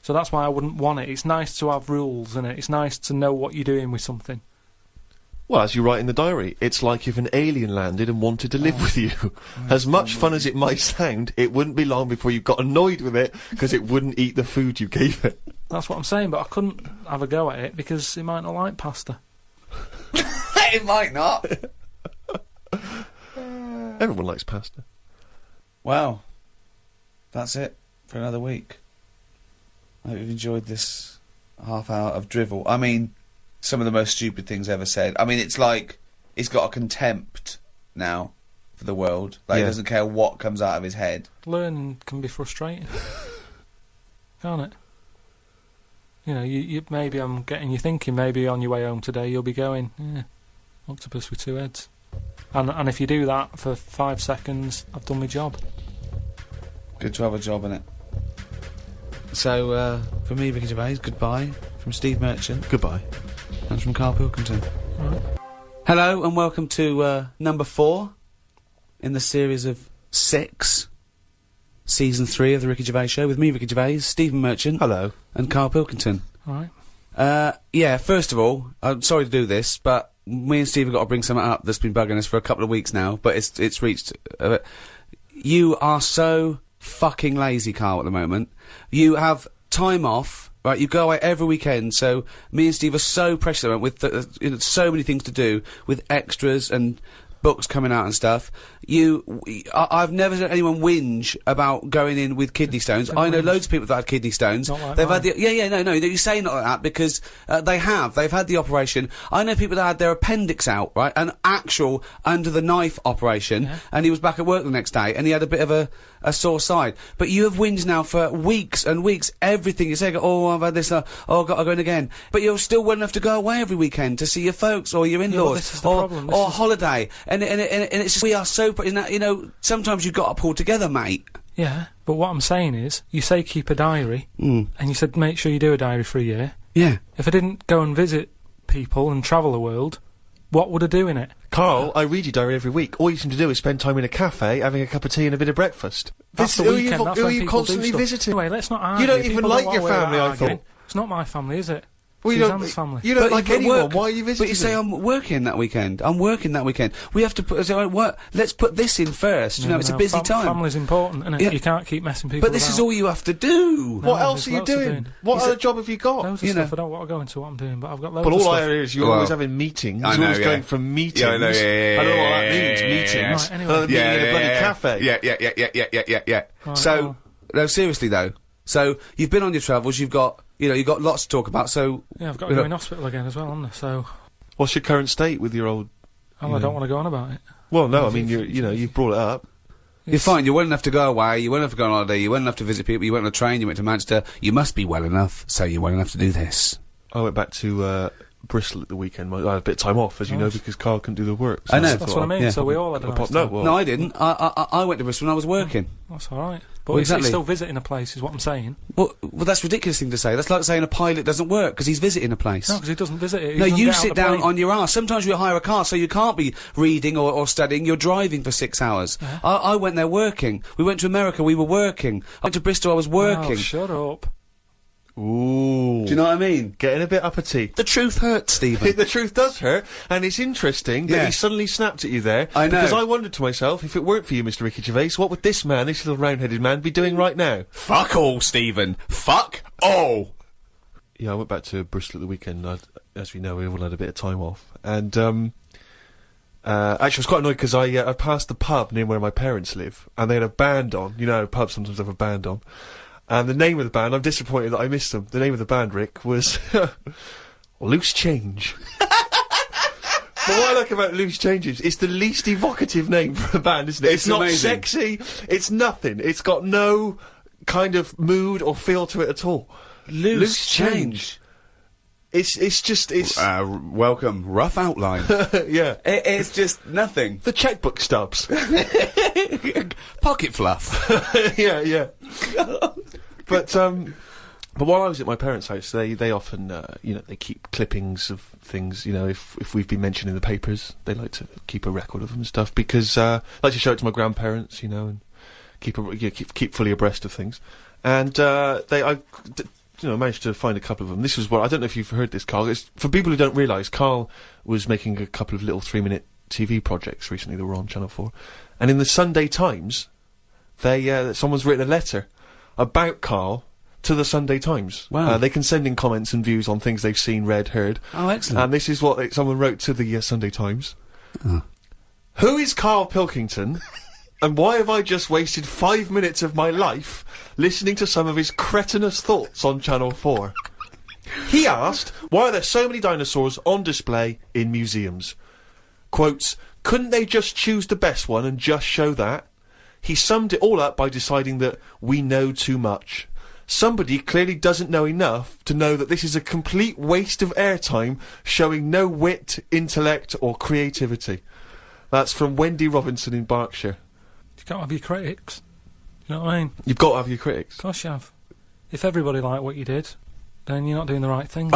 So that's why I wouldn't want it. It's nice to have rules, isn't it? It's nice to know what you're doing with something. Well, as you write in the diary, it's like if an alien landed and wanted to live with you. As much fun as it might sound, it wouldn't be long before you got annoyed with it because it wouldn't eat the food you gave it. That's what I'm saying, but I couldn't have a go at it because it might not like pasta. It might not. Everyone likes pasta. Well, that's it for another week. I hope you've enjoyed this half hour of drivel. I mean, some of the most stupid things ever said. I mean, it's like he's got a contempt now for the world. Like, he doesn't care what comes out of his head. Learning can be frustrating, can't it? You know, you maybe I'm getting you thinking. Maybe on your way home today, you'll be going, "Yeah, octopus with two heads." And if you do that for 5 seconds, I've done my job. Good to have a job, innit? So, from me, Ricky Gervais, goodbye. From Steve Merchant, goodbye. And from Karl Pilkington. All right. Hello, and welcome to number 4 in the series of 6. Season 3 of the Ricky Gervais Show with me, Ricky Gervais, Stephen Merchant. Hello. And Karl Pilkington. All right. Yeah, first of all, I'm sorry to do this, but me and Steve have got to bring something up that's been bugging us for a couple of weeks now, but it's reached... you are so fucking lazy, Karl, at the moment. You have time off, right? You go away every weekend, so me and Steve are so precious at the moment with so many things to do, with extras and books coming out and stuff. I've never heard anyone whinge about going in with kidney stones. I know loads of people that had kidney stones. Not like They've mine. had no, you say not like that because they've had the operation. I know people that had their appendix out, right? An actual under the knife operation, and he was back at work the next day and he had a bit of a sore side. But you have whinged now for weeks and weeks. Everything you say, oh, I've had this, oh, I've got to go in again. But you're still well enough to go away every weekend to see your folks or your in-laws, this is the problem. or holiday. And it's just, we are so, you know, sometimes you've got to pull together, mate. Yeah, but what I'm saying is, you say keep a diary, and you said make sure you do a diary for a year. Yeah. If I didn't go and visit people and travel the world, what would I do in it? Karl, I read your diary every week. All you seem to do is spend time in a cafe, having a cup of tea and a bit of breakfast. That's the weekend, that's who are when you people do constantly stuff. visiting? Anyway, let's not argue. You don't even People like know your what we're family, I arguing. thought. It's not my family, is it? Well, Suzanne's family. You don't like but anyone. work. Why are you visiting? But you say them? I'm working that weekend. I'm working that weekend. We have to put. So work. Let's put this in first. You know, it's a busy time. Family's important, isn't it? Yeah. You can't keep messing people But this about. is all you have to do. What No, else are there's you lots of doing? What Is other it- job have you got? Loads of You stuff. know. I don't want to go into what I'm doing, but I've got loads But of all stuff. I hear is you're Well, always having meetings. I You're always know, going yeah. from meetings. Yeah, I know, yeah, I don't know what that yeah, means, yeah, meetings. yeah. Right, anyway. Another meeting in a bloody cafe. Yeah. Right, So, well. no, seriously though. So, you've been on your travels, you've got lots to talk about, so... Yeah, I've got to go in hospital again as well, haven't I? So, What's your current state with your old... I know. don't want to go on about it. Well, no, I mean, you've brought it up. You're fine, you're well enough to go away, you're well enough to go on holiday, you're well enough to visit people, you went on a train, you went to Manchester, you must be well enough, so you're well enough to do this. I went back to Bristol at the weekend. I had a bit of time off, as you know, because Karl couldn't do the work. I know. That's what I mean. Yeah. So we all had a nice No, time. well, No, I didn't. I went to Bristol when I was working. That's all right. But Well, it's exactly. still visiting a place, is what I'm saying. Well, that's a ridiculous thing to say. That's like saying a pilot doesn't work because he's visiting a place. No, because he doesn't visit it. He No, doesn't you get out sit the down plane. on your arse. Sometimes you hire a car, so you can't be reading or studying. You're driving for 6 hours. Yeah. I went there working. We went to America, we were working. I went to Bristol, I was working. Oh, shut up. ooh. Do you know what I mean? Getting a bit uppity. The truth hurts, Stephen. The truth does hurt, and it's interesting that Yeah. he suddenly snapped at you there. I know. Because I wondered to myself, if it weren't for you, Mr. Ricky Gervais, what would this man, this little round-headed man, be doing right now? Fuck all, Stephen. Fuck all. Yeah, I went back to Bristol at the weekend. As we know, we all had a bit of time off. And, actually, I was quite annoyed because I passed the pub near where my parents live, and they had a band on. You know, pubs sometimes have a band on. And the name of the band, I'm disappointed that I missed them. The name of the band, Rick, was Loose Change. But what I like about Loose Change is it's the least evocative name for a band, isn't it? It's not amazing. sexy, it's nothing. It's got no kind of mood or feel to it at all. Loose change. It's Welcome. Rough outline. yeah. It's just nothing. The checkbook stubs. Pocket fluff. yeah. But while I was at my parents' house, they often, they keep clippings of things, if we've been mentioned in the papers, they like to keep a record of them and stuff, because, I like to show it to my grandparents, and keep fully abreast of things. And, managed to find a couple of them. This was what, I don't know if you've heard this, Karl. It's, for people who don't realise, Karl was making a couple of little 3-minute TV projects recently that were on Channel 4. And in the Sunday Times, someone's written a letter about Karl to the Sunday Times. Wow. They can send in comments and views on things they've seen, read, heard. Oh, excellent. And this is what someone wrote to the Sunday Times. Who is Karl Pilkington? And why have I just wasted 5 minutes of my life listening to some of his cretinous thoughts on Channel 4? He asked, why are there so many dinosaurs on display in museums? Quotes, couldn't they just choose the best one and just show that? He summed it all up by deciding that we know too much. Somebody clearly doesn't know enough to know that this is a complete waste of airtime, showing no wit, intellect or creativity. That's from Wendy Robinson in Berkshire. You can't have your critics. You know what I mean? You've got to have your critics. Of course you have. If everybody liked what you did, then you're not doing the right thing.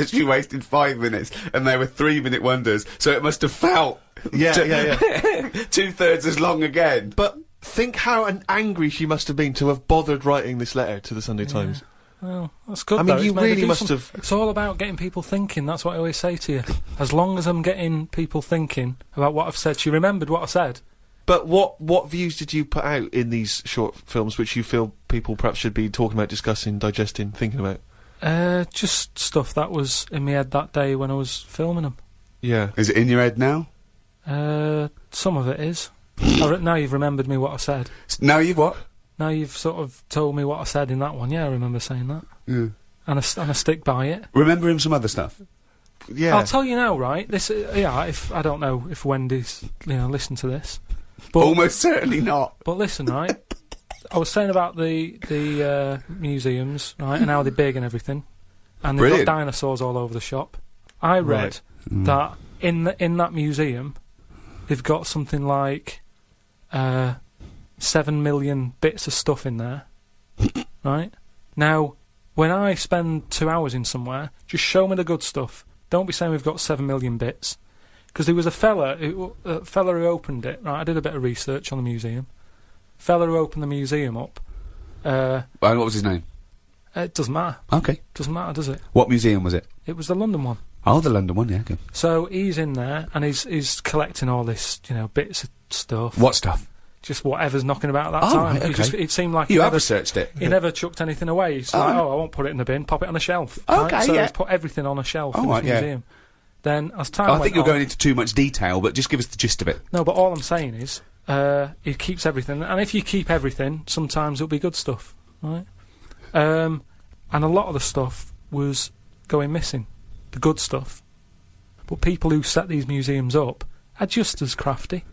She wasted 5 minutes, and they were 3-minute wonders, so it must have felt... Yeah. 2/3 as long again. But think how angry she must have been to have bothered writing this letter to the Sunday Times. Well, that's good. I mean, though. you It's made really a must decent- have. It's all about getting people thinking. That's what I always say to you. As long as I'm getting people thinking about what I've said, she remembered what I said. But what views did you put out in these short films which you feel people perhaps should be talking about, discussing, digesting, thinking about? Just stuff that was in my head that day when I was filming them. Yeah. Is it in your head now? Some of it is. Now you've remembered me what I said. Now you've what? Now you've sort of told me what I said in that one. Yeah, I remember saying that. Yeah. And I stick by it. Remember him some other stuff? Yeah. I'll tell you now, right? This, if I don't know if Wendy's, listen to this, but Almost certainly not. But listen, right? I was saying about the museums, right, and how they're big and everything, and they've Brilliant. got dinosaurs all over the shop. I read that in that museum, they've got something like 7 million bits of stuff in there, right? Now, when I spend 2 hours in somewhere, just show me the good stuff. Don't be saying we've got 7 million bits. Because there was a fella who opened it, right? I did a bit of research on the museum. Fella who opened the museum up. And what was his name? It doesn't matter. Okay. Doesn't matter, does it? What museum was it? It was the London one. Oh, the London one, yeah, okay. So he's in there, and he's collecting all this, bits of stuff. What stuff? Just whatever's knocking about at that Oh, time. right, okay. It seemed like You have researched it. he never chucked anything away. He's like, I won't put it in the bin, pop it on a shelf. Okay, right? So yeah. he's put everything on a shelf Oh, in right, this yeah. museum. Then, as time I went think you're on, going into too much detail, but just give us the gist of it. No, but all I'm saying is, he keeps everything, and if you keep everything, sometimes it'll be good stuff, right? And a lot of the stuff was going missing, the good stuff. But people who set these museums up are just as crafty.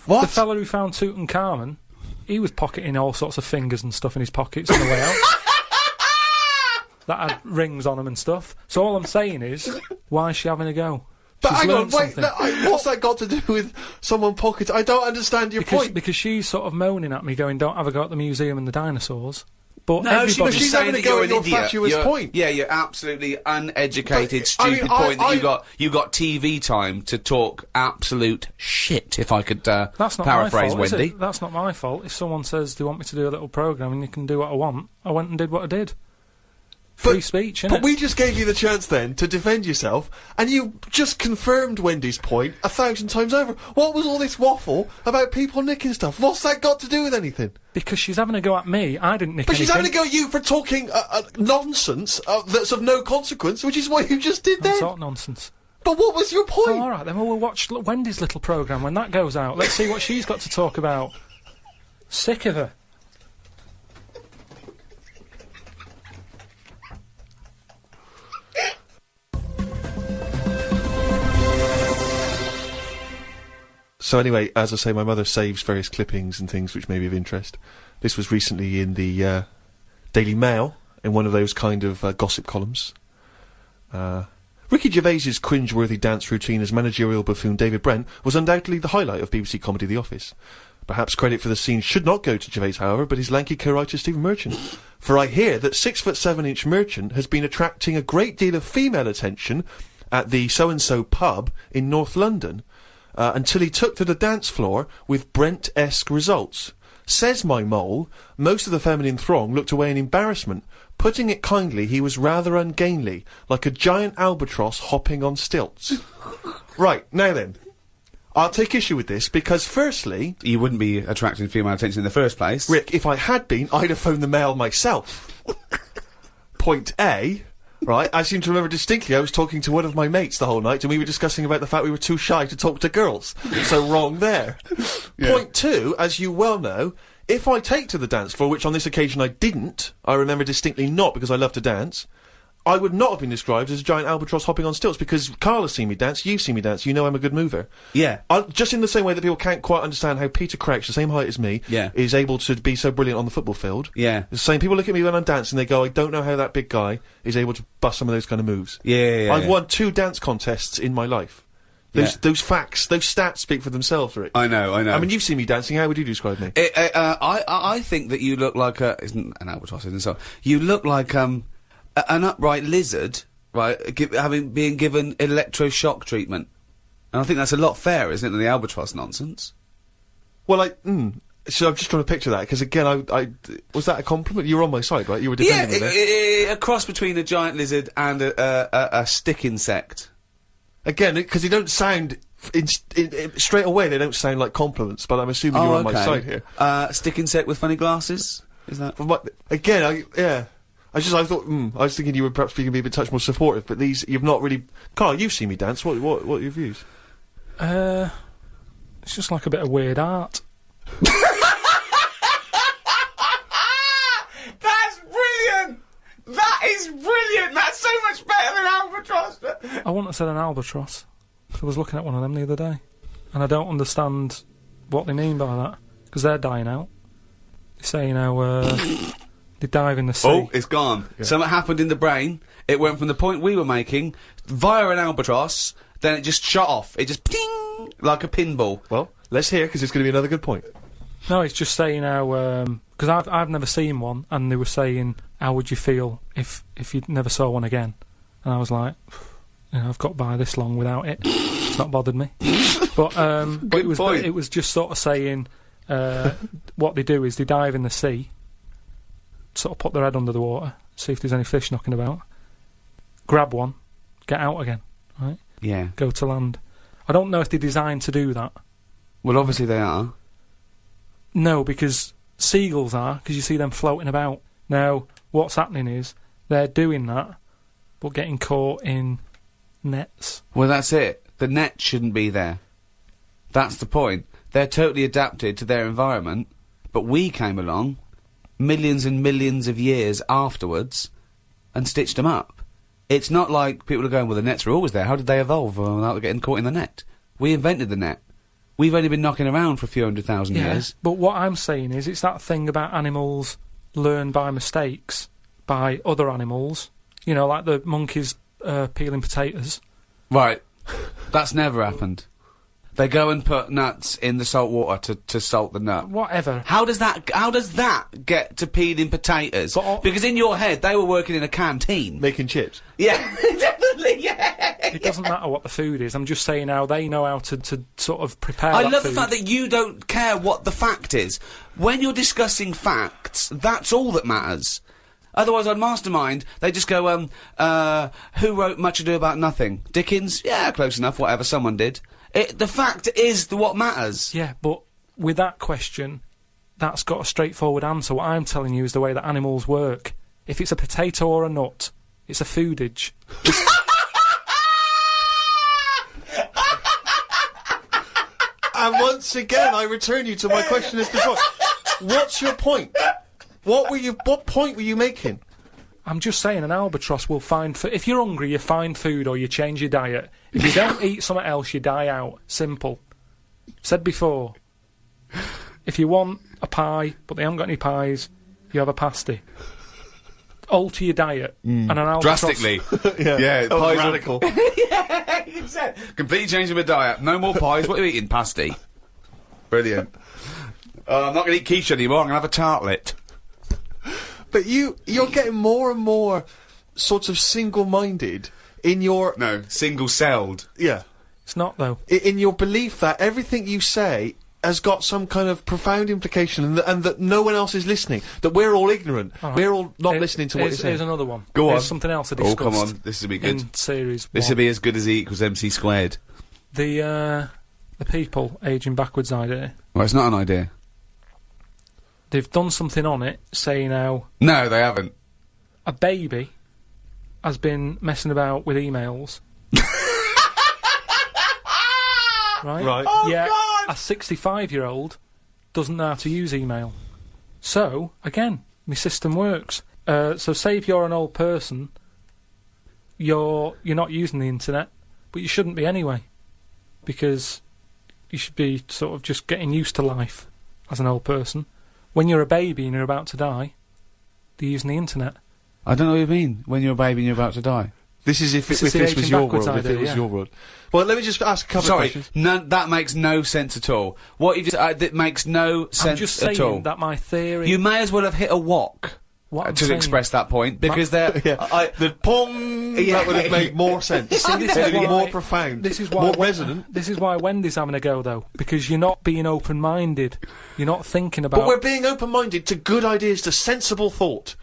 What? The fella who found Tutankhamun, he was pocketing all sorts of fingers and stuff in his pockets on the way out. That had rings on them and stuff. So all I'm saying is, why is she having a go? But She's hang on, learned wait, something. what's that got to do with someone pocket? I don't understand your point. Because she's sort of moaning at me, going, "Don't have a go at the museum and the dinosaurs." But No, everybody, she's having a go at your fatuous point. Yeah, your absolutely uneducated, But, I stupid mean, point that you got TV time to talk absolute shit. If I could that's not paraphrase my fault, Wendy. is it? That's not my fault. If someone says they want me to do a little programme and you can do what I want, I went and did what I did. Free speech, innit? But we just gave you the chance then to defend yourself, and you just confirmed Wendy's point 1,000 times over. What was all this waffle about people nicking stuff? What's that got to do with anything? Because she's having a go at me. I didn't nick But anything. she's having a go at you for talking nonsense that's of no consequence, which is what you just did That's then. not nonsense. But what was your point? Oh, all right, then we'll watch Wendy's little programme when that goes out. Let's see what she's got to talk about. Sick of her. So anyway, as I say, my mother saves various clippings and things which may be of interest. This was recently in the Daily Mail, in one of those kind of gossip columns. Ricky Gervais's cringe-worthy dance routine as managerial buffoon David Brent was undoubtedly the highlight of BBC comedy The Office. Perhaps credit for the scene should not go to Gervais, however, but his lanky co-writer Stephen Merchant. For I hear that 6'7" Merchant has been attracting a great deal of female attention at the so-and-so pub in North London, until he took to the dance floor with Brent-esque results. Says my mole, most of the feminine throng looked away in embarrassment. Putting it kindly, he was rather ungainly, like a giant albatross hopping on stilts. Right, now then. I'll take issue with this, because firstly... You wouldn't be attracting female attention in the first place. Rick, if I had been, I'd have phoned the Mail myself. Point A... Right, I seem to remember distinctly I was talking to one of my mates the whole night and we were discussing about the fact we were too shy to talk to girls. So wrong there. Yeah. Point 2, as you well know, if I take to the dance floor, which on this occasion I didn't, I remember distinctly not because I love to dance, I would not have been described as a giant albatross hopping on stilts because Karl has seen me dance, you've seen me dance, you know I'm a good mover. Yeah. Just in the same way that people can't quite understand how Peter Crouch, the same height as me, Yeah. is able to be so brilliant on the football field. Yeah. The same people look at me when I'm dancing, they go, I don't know how that big guy is able to bust some of those kind of moves. Yeah. I've won 2 dance contests in my life. Those facts, those stats speak for themselves, Rick. I know. I mean, you've seen me dancing, how would you describe me? I think that you look like isn't an albatross, isn't it? So you look like an upright lizard, right? Being given electroshock treatment, and I think that's a lot fairer, isn't it, than the albatross nonsense? Well, So I'm just trying to picture that, because again, I was that a compliment? You were on my side, right? You were defending me there. A cross between a giant lizard and a stick insect. Again, because they don't sound, straight away, they don't sound like compliments, but I'm assuming you're on my side here. Stick insect with funny glasses? Is that? Again, I thought, I was thinking you were perhaps being a touch more supportive, but you've not really... Karl, you've seen me dance, what are your views? It's just like a bit of weird art. That's brilliant! That is brilliant! That's so much better than albatross! I wouldn't have said an albatross. I was looking at one of them the other day, and I don't understand what they mean by that, because they're dying out. They say, they dive in the sea. Oh, it's gone. Yeah. Something happened in the brain. It went from the point we were making, via an albatross, then it just shut off. It just ping like a pinball. Well, let's hear, because it's going to be another good point. No, it's just saying how, because I've never seen one, and they were saying, how would you feel if you never saw one again? And I was like, I've got by this long without it. It's not bothered me. But it was just sort of saying, what they do is they dive in the sea, sort of put their head under the water, see if there's any fish knocking about, grab one, get out again, right? Yeah. Go to land. I don't know if they're designed to do that. Well, obviously they are. No, because seagulls are, because you see them floating about. Now, what's happening is, they're doing that, but getting caught in nets. Well, that's it. The net shouldn't be there. That's the point. They're totally adapted to their environment, but we came along, millions and millions of years afterwards, and stitched them up. It's not like people are going, well, the nets were always there. How did they evolve without getting caught in the net? We invented the net. We've only been knocking around for a few 100,000 years. But what I'm saying is, it's that thing about animals learn by mistakes by other animals. You know, like the monkeys peeling potatoes. Right. That's never happened. They go and put nuts in the salt water to salt the nut. Whatever. How does that get to peeling potatoes? Because in your head, they were working in a canteen. Making chips. Yeah, definitely, yeah. It doesn't matter what the food is. I'm just saying how they know how to sort of prepare I that love food. the fact that you don't care what the fact is. When you're discussing facts, that's all that matters. Otherwise, on Mastermind, they just go, who wrote Much Ado About Nothing? Dickens? Yeah, close enough, whatever, someone did. The fact is what matters. Yeah, but with that question, that's got a straightforward answer. What I'm telling you is the way that animals work. If it's a potato or a nut, it's a foodage. And once again, I return you to my question as before. What's your point? What point were you making? I'm just saying an albatross will find... if you're hungry, you find food or you change your diet. If you don't eat something else, you die out. Simple. Said before. If you want a pie, but they haven't got any pies, you have a pasty. Alter your diet. And an albatross... Drastically. Yeah, pies radical. Yeah, completely changing my diet. No more pies. What are you eating? Pasty. Brilliant. I'm not going to eat quiche anymore. I'm going to have a tartlet. But you're getting more and more sort of single-minded in your... No, single-celled. Yeah. It's not, though. In your belief that everything you say has got some kind of profound implication and that no one else is listening, that we're all ignorant. Right. We're all not listening to what you're saying. Here's another one. Go on. Here's something else I discussed. Oh, come on. This will be good. In series This one. will be as good as E equals MC squared. The people ageing backwards idea. Well, it's not an idea. They've done something on it, saying how... No, they haven't. A baby has been messing about with emails. Right? Oh, yeah, God! A 65-year-old doesn't know how to use email. So, again, my system works. So say if you're an old person, you're not using the internet, but you shouldn't be anyway. Because you should be sort of just getting used to life as an old person. When you're a baby and you're about to die, they're using the internet. I don't know what you mean, when you're a baby and you're about to die. This is if this was your world, if it was your world. Well, let me just ask a couple of questions. That makes no sense at all. What you just... that makes no sense at all. I'm just saying that my theory... You may as well have hit a wok. to express that point, because they're... the pong, that would have made more sense. See, this is why, more profound, this is why, more resonant. This is why Wendy's having a go, though, because you're not being open-minded. You're not thinking about... But we're being open-minded to good ideas, to sensible thought,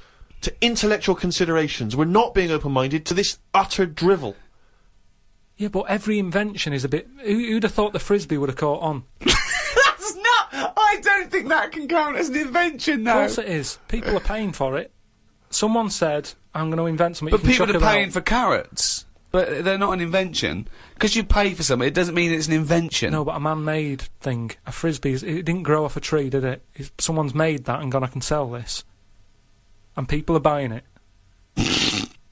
to intellectual considerations. We're not being open-minded to this utter drivel. Yeah, but every invention is a bit... Who'd have thought the Frisbee would have caught on? That's not... I don't think that can count as an invention, though. Of course it is. People are paying for it. Someone said, I'm going to invent something. But people are paying for carrots. But they're not an invention. Because you pay for something, it doesn't mean it's an invention. No, but a man-made thing. A Frisbee, it didn't grow off a tree, did it? Someone's made that and gone, I can sell this. And people are buying it.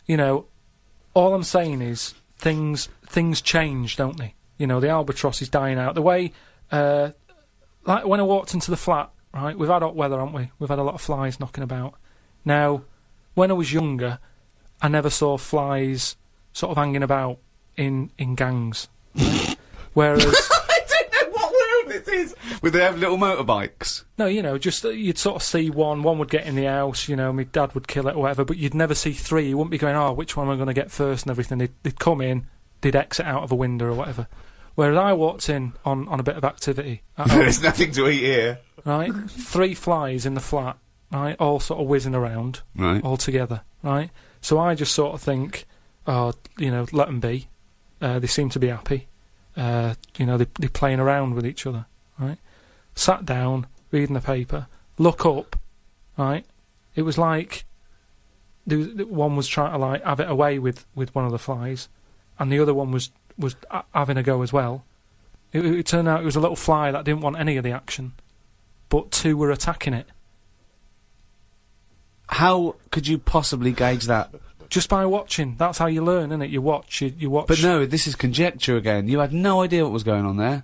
You know, all I'm saying is... Things change, don't they? You know, the albatross is dying out. The way, like when I walked into the flat, right, we've had hot weather, haven't we? We've had a lot of flies knocking about. Now, when I was younger, I never saw flies sort of hanging about in gangs. Whereas... I don't know what world this is! Would they have little motorbikes? No, you know, just you'd sort of see one would get in the house, you know, my dad would kill it or whatever, but you'd never see three. You wouldn't be going, oh, which one am I going to get first and everything. They'd come in, they'd exit out of a window or whatever. Whereas I walked in on a bit of activity. There's nothing to eat here. Right? 3 flies in the flat, right? All sort of whizzing around. Right. All together, right? So I just sort of think, oh, you know, let them be. They seem to be happy. You know, they're playing around with each other, right? Sat down, reading the paper, look up, right? It was like one was trying to like have it away with one of the flies, and the other one was having a go as well. It turned out it was a little fly that didn't want any of the action, but 2 were attacking it. How could you possibly gauge that? Just by watching. That's how you learn, isn't it? You watch. You watch. But no, this is conjecture again. You had no idea what was going on there.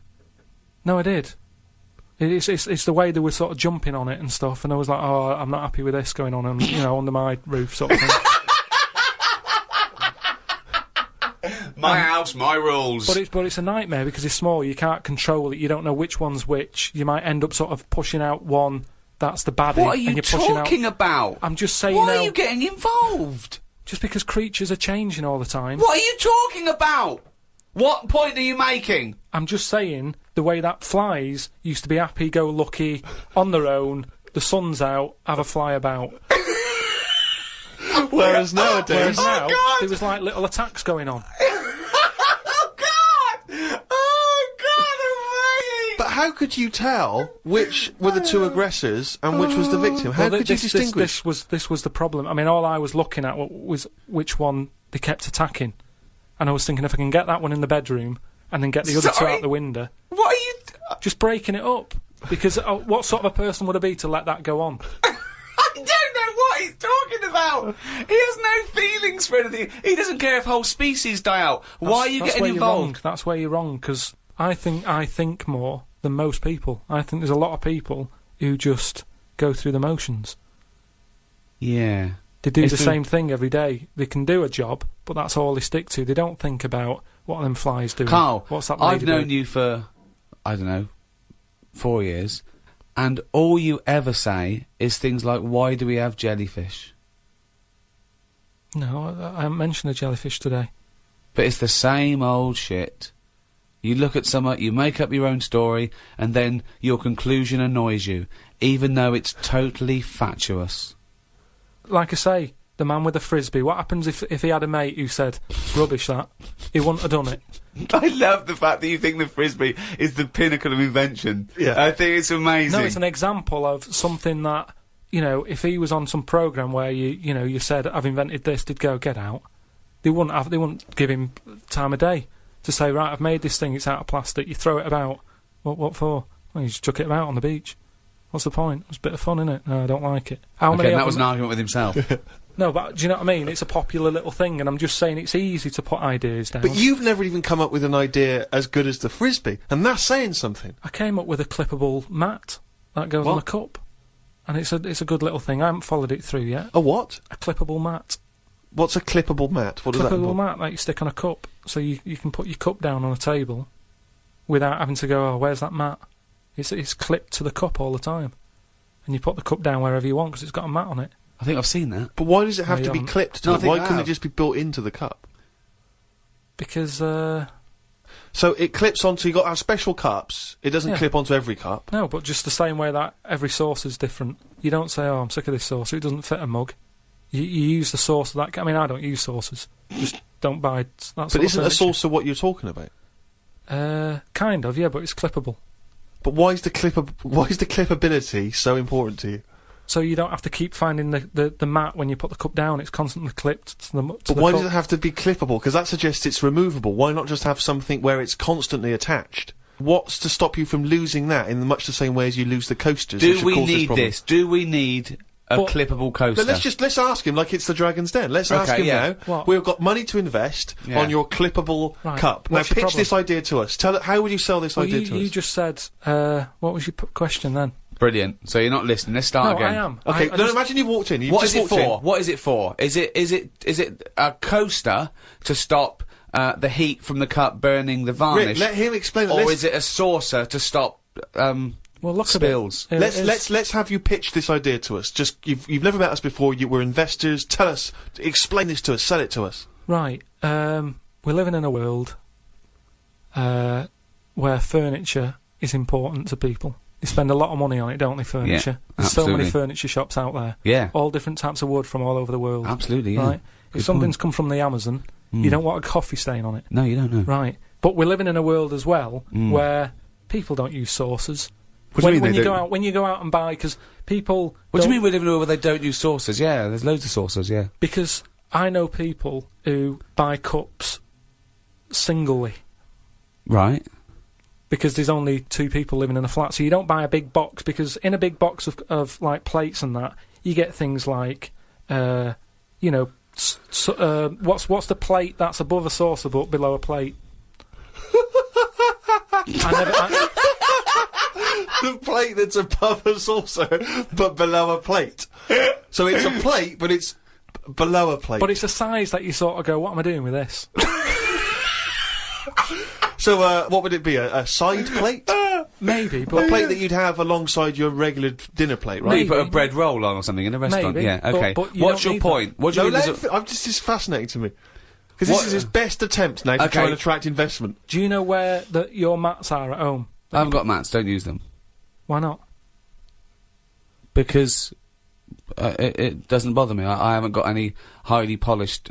No, I did. It's the way they were sort of jumping on it and stuff, and I was like, oh, I'm not happy with this going on, and, you know, under my roof sort of thing. My house, my rules. But it's a nightmare because it's small. You can't control it. You don't know which one's which. You might end up sort of pushing out one that's the baddie. What are you talking about? I'm just saying. Why are you getting involved? Just because creatures are changing all the time. What are you talking about? What point are you making? I'm just saying the way that flies used to be happy-go-lucky, on their own, the sun's out, have a fly about. Whereas nowadays... now, there was like little attacks going on. Oh, God! Oh, God, But how could you tell which were the 2 aggressors and which was the victim? How could you distinguish? This was the problem. I mean, all I was looking at was which one they kept attacking. And I was thinking, if I can get that one in the bedroom and then get the other 2 out the window... What are you... Just breaking it up. Because what sort of a person would I be to let that go on? I don't know what he's talking about. He has no feelings for anything. He doesn't care if whole species die out. Why are you getting involved? That's where you're wrong, because I think more than most people. I think there's a lot of people who just go through the motions. Yeah. They do the same thing every day. They can do a job, but that's all they stick to. They don't think about what are them flies doing. Karl, what's that lady I've known you for, I don't know, 4 years, and all you ever say is things like, why do we have jellyfish? No, I haven't mentioned a jellyfish today. But it's the same old shit. You look at something, you make up your own story, and then your conclusion annoys you, even though it's totally fatuous. Like I say, the man with the Frisbee, what happens if he had a mate who said, rubbish that? He wouldn't have done it. I love the fact that you think the Frisbee is the pinnacle of invention. Yeah. I think it's amazing. No, it's an example of something that, you know, if he was on some programme where you said, I've invented this, they'd go, get out. They wouldn't give him time of day to say, right, I've made this thing, it's out of plastic, you throw it about. What for? Well, you just chuck it about on the beach. What's the point? It's a bit of fun, isn't it? No, I don't like it. That was an argument with himself. No, but do you know what I mean? It's a popular little thing, and I'm just saying it's easy to put ideas down. But you've never even come up with an idea as good as the Frisbee, and that's saying something. I came up with a clippable mat that goes on a cup, and it's a good little thing. I haven't followed it through yet. A what? A clippable mat. What's a clippable mat? What does that involve? Clippable mat, like you stick on a cup, so you can put your cup down on a table without having to go, oh, where's that mat? It's clipped to the cup all the time. And you put the cup down wherever you want because it's got a mat on it. I think I've seen that. But why does it have to be clipped to No, it? I think Why I couldn't it have. just be built into the cup? Because, So it clips onto, you got our special cups, it doesn't clip onto every cup. no, but just the same way that every sauce is different. You don't say, oh, I'm sick of this saucer, it doesn't fit a mug. You use the sauce of that. I mean, I don't use saucers. Just don't buy that sort of But isn't a furniture. saucer what you're talking about? Kind of, yeah, but it's clippable. But why is the clippability so important to you? So you don't have to keep finding the mat when you put the cup down. It's constantly clipped to the But the why cup. does it have to be clippable? Because that suggests it's removable. Why not just have something where it's constantly attached? What's to stop you from losing that in much the same way as you lose the coasters? which Do of we course need problem? this? Do we need a clippable coaster? No, let's ask him like it's the Dragon's Den. Let's ask him now. What? We've got money to invest on your clippable cup. Now What's your pitch problem? this idea to us. How would you sell this idea to us? You just said, what was your question then? Brilliant. So you're not listening. Let's start again. I am. Okay, I just- imagine you've walked in. What is it for? What is it for? Is it a coaster to stop the heat from the cup burning the varnish? Rick, let him explain it. Or is it a saucer to stop Well, look spills? at it. Let's have you pitch this idea to us. Just you've never met us before. We're investors. Tell us, explain this to us. Sell it to us. Right. We're living in a world where furniture is important to people. They spend a lot of money on it, don't they, furniture? There's so many furniture shops out there. Yeah. All different types of wood from all over the world. Absolutely, yeah. Right? If something's come from the Amazon, you don't want a coffee stain on it. No, you don't know. Right. But we're living in a world as well where people don't use saucers. What do you mean when they you don't? when you go out and buy, because people. What do you mean we're living in a world where they don't use saucers? Yeah, there's loads of saucers, yeah. Because I know people who buy cups singly. Right. Because there's only 2 people living in a flat, so you don't buy a big box, because in a big box of like plates and that, you get things like, what's the plate that's above a saucer but below a plate? The plate that's above a saucer, but below a plate. So it's a plate, but it's below a plate. But it's a size that you sort of go, what am I doing with this? So, what would it be? A side plate? Maybe, but A plate that you'd have alongside your regular dinner plate, right? You put a bread roll on or something in a restaurant. Maybe, Yeah, okay. but you What's don't your need point? What do you mean? This is fascinating to me. Because this is his best attempt now to Okay. try and attract investment. do you know where your mats are at home? I haven't got mats. Don't use them Why not? because it doesn't bother me. I haven't got any highly polished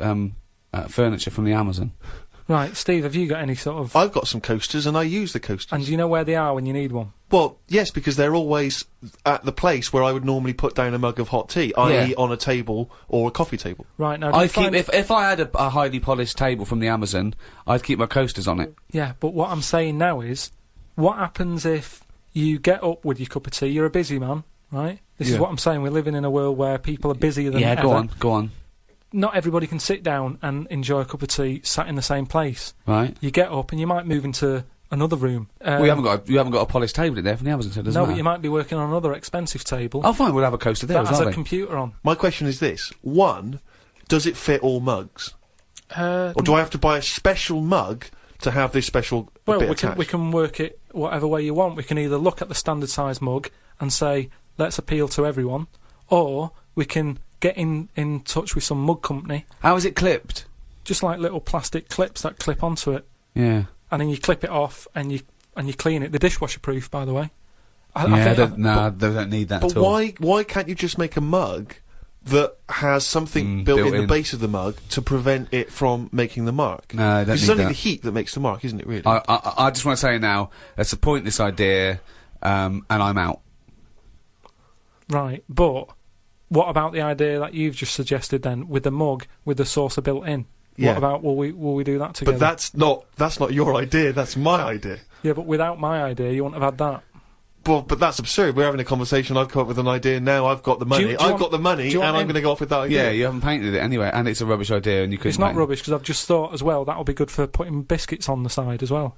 furniture from the Amazon. Right, Steve, have you got any sort of... I've got some coasters and I use the coasters. And do you know where they are when you need one? Well, yes, because they're always at the place where I would normally put down a mug of hot tea, i.e. on a table or a coffee table. Right, now do you I'd keep find... if I had a highly polished table from the Amazon, I'd keep my coasters on it. Yeah, but what I'm saying now is, what happens if you get up with your cup of tea, you're a busy man, right? This is what I'm saying, we're living in a world where people are busier than ever. Go on. Not everybody can sit down and enjoy a cup of tea sat in the same place. Right. You get up and you might move into another room. You haven't got a polished table in there from the Amazon, so it doesn't No, matter. but you might be working on another expensive table. Oh, fine, we'll have a coaster there that as has well. a computer on. My question is this. 1, does it fit all mugs? Or do I have to buy a special mug to have this special Well, bit we attached? can work it whatever way you want. We can either look at the standard size mug and say, let's appeal to everyone, or we can get in touch with some mug company. How is it clipped? Just like little plastic clips that clip onto it. Yeah. And then you clip it off and you clean it. They're dishwasher proof, by the way. They don't need that But at all. why can't you just make a mug that has something built in the base of the mug to prevent it from making the mark? No, I don't Because it's need only that. the heat that makes the mark, isn't it, really? I just want to say now, let's appoint this idea, and I'm out. Right, but what about the idea that you've just suggested then, with the mug, with the saucer built in? Yeah. What about, will we do that together? But that's not your idea, that's my idea. Yeah, but without my idea, you wouldn't have had that. Well, but that's absurd. We're having a conversation, I've come up with an idea, now I've got the money. I've got the money, and I'm going to go off with that idea. Yeah, you haven't painted it anyway, and it's a rubbish idea, and you couldn't It's not paint it. rubbish, because I've just thought as well, that'll be good for putting biscuits on the side as well.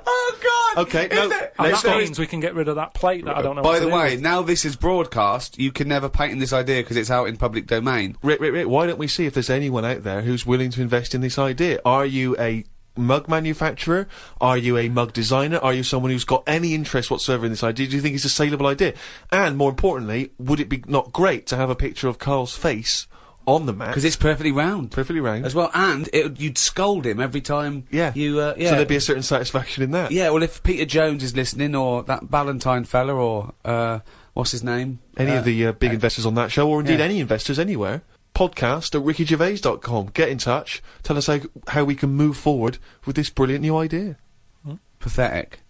Oh, God! Okay, no, And let's that not... means we can get rid of that plate that I don't know By what the to do way, with. now this is broadcast, you can never patent this idea because it's out in public domain. Rick, why don't we see if there's anyone out there who's willing to invest in this idea? Are you a mug manufacturer? Are you a mug designer? Are you someone who's got any interest whatsoever in this idea? Do you think it's a saleable idea? And more importantly, would it be not great to have a picture of Karl's face on the mat? Because it's perfectly round. Perfectly round. As well, and you'd scold him every time Yeah. you... So there'd be a certain satisfaction in that. Yeah, well, if Peter Jones is listening, or that Ballantyne fella, or, what's his name? Any of the big investors on that show, or indeed any investors anywhere, podcast@rickygervais.com. Get in touch. Tell us how we can move forward with this brilliant new idea. Pathetic.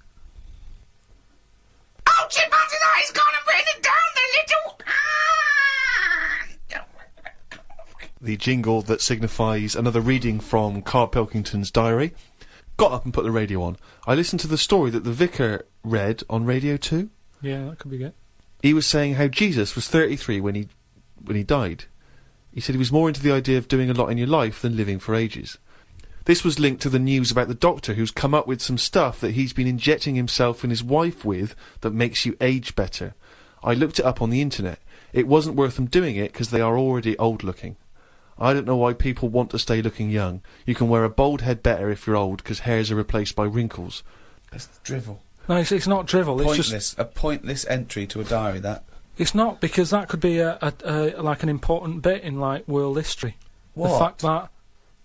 Oh, Chimpanzee, that is gone and written it down, the little... The jingle that signifies another reading from Karl Pilkington's diary. Got up and put the radio on. I listened to the story that the vicar read on Radio 2. Yeah, that could be good. He was saying how Jesus was 33 when he died. He said he was more into the idea of doing a lot in your life than living for ages. This was linked to the news about the doctor who's come up with some stuff that he's been injecting himself and his wife with that makes you age better. I looked it up on the internet. It wasn't worth them doing it because they are already old looking. I don't know why people want to stay looking young. You can wear a bald head better if you're old because hairs are replaced by wrinkles. That's drivel. No, it's not drivel. Pointless. It's just a pointless entry to a diary, that. It's not, because that could be like an important bit in like world history. What? The fact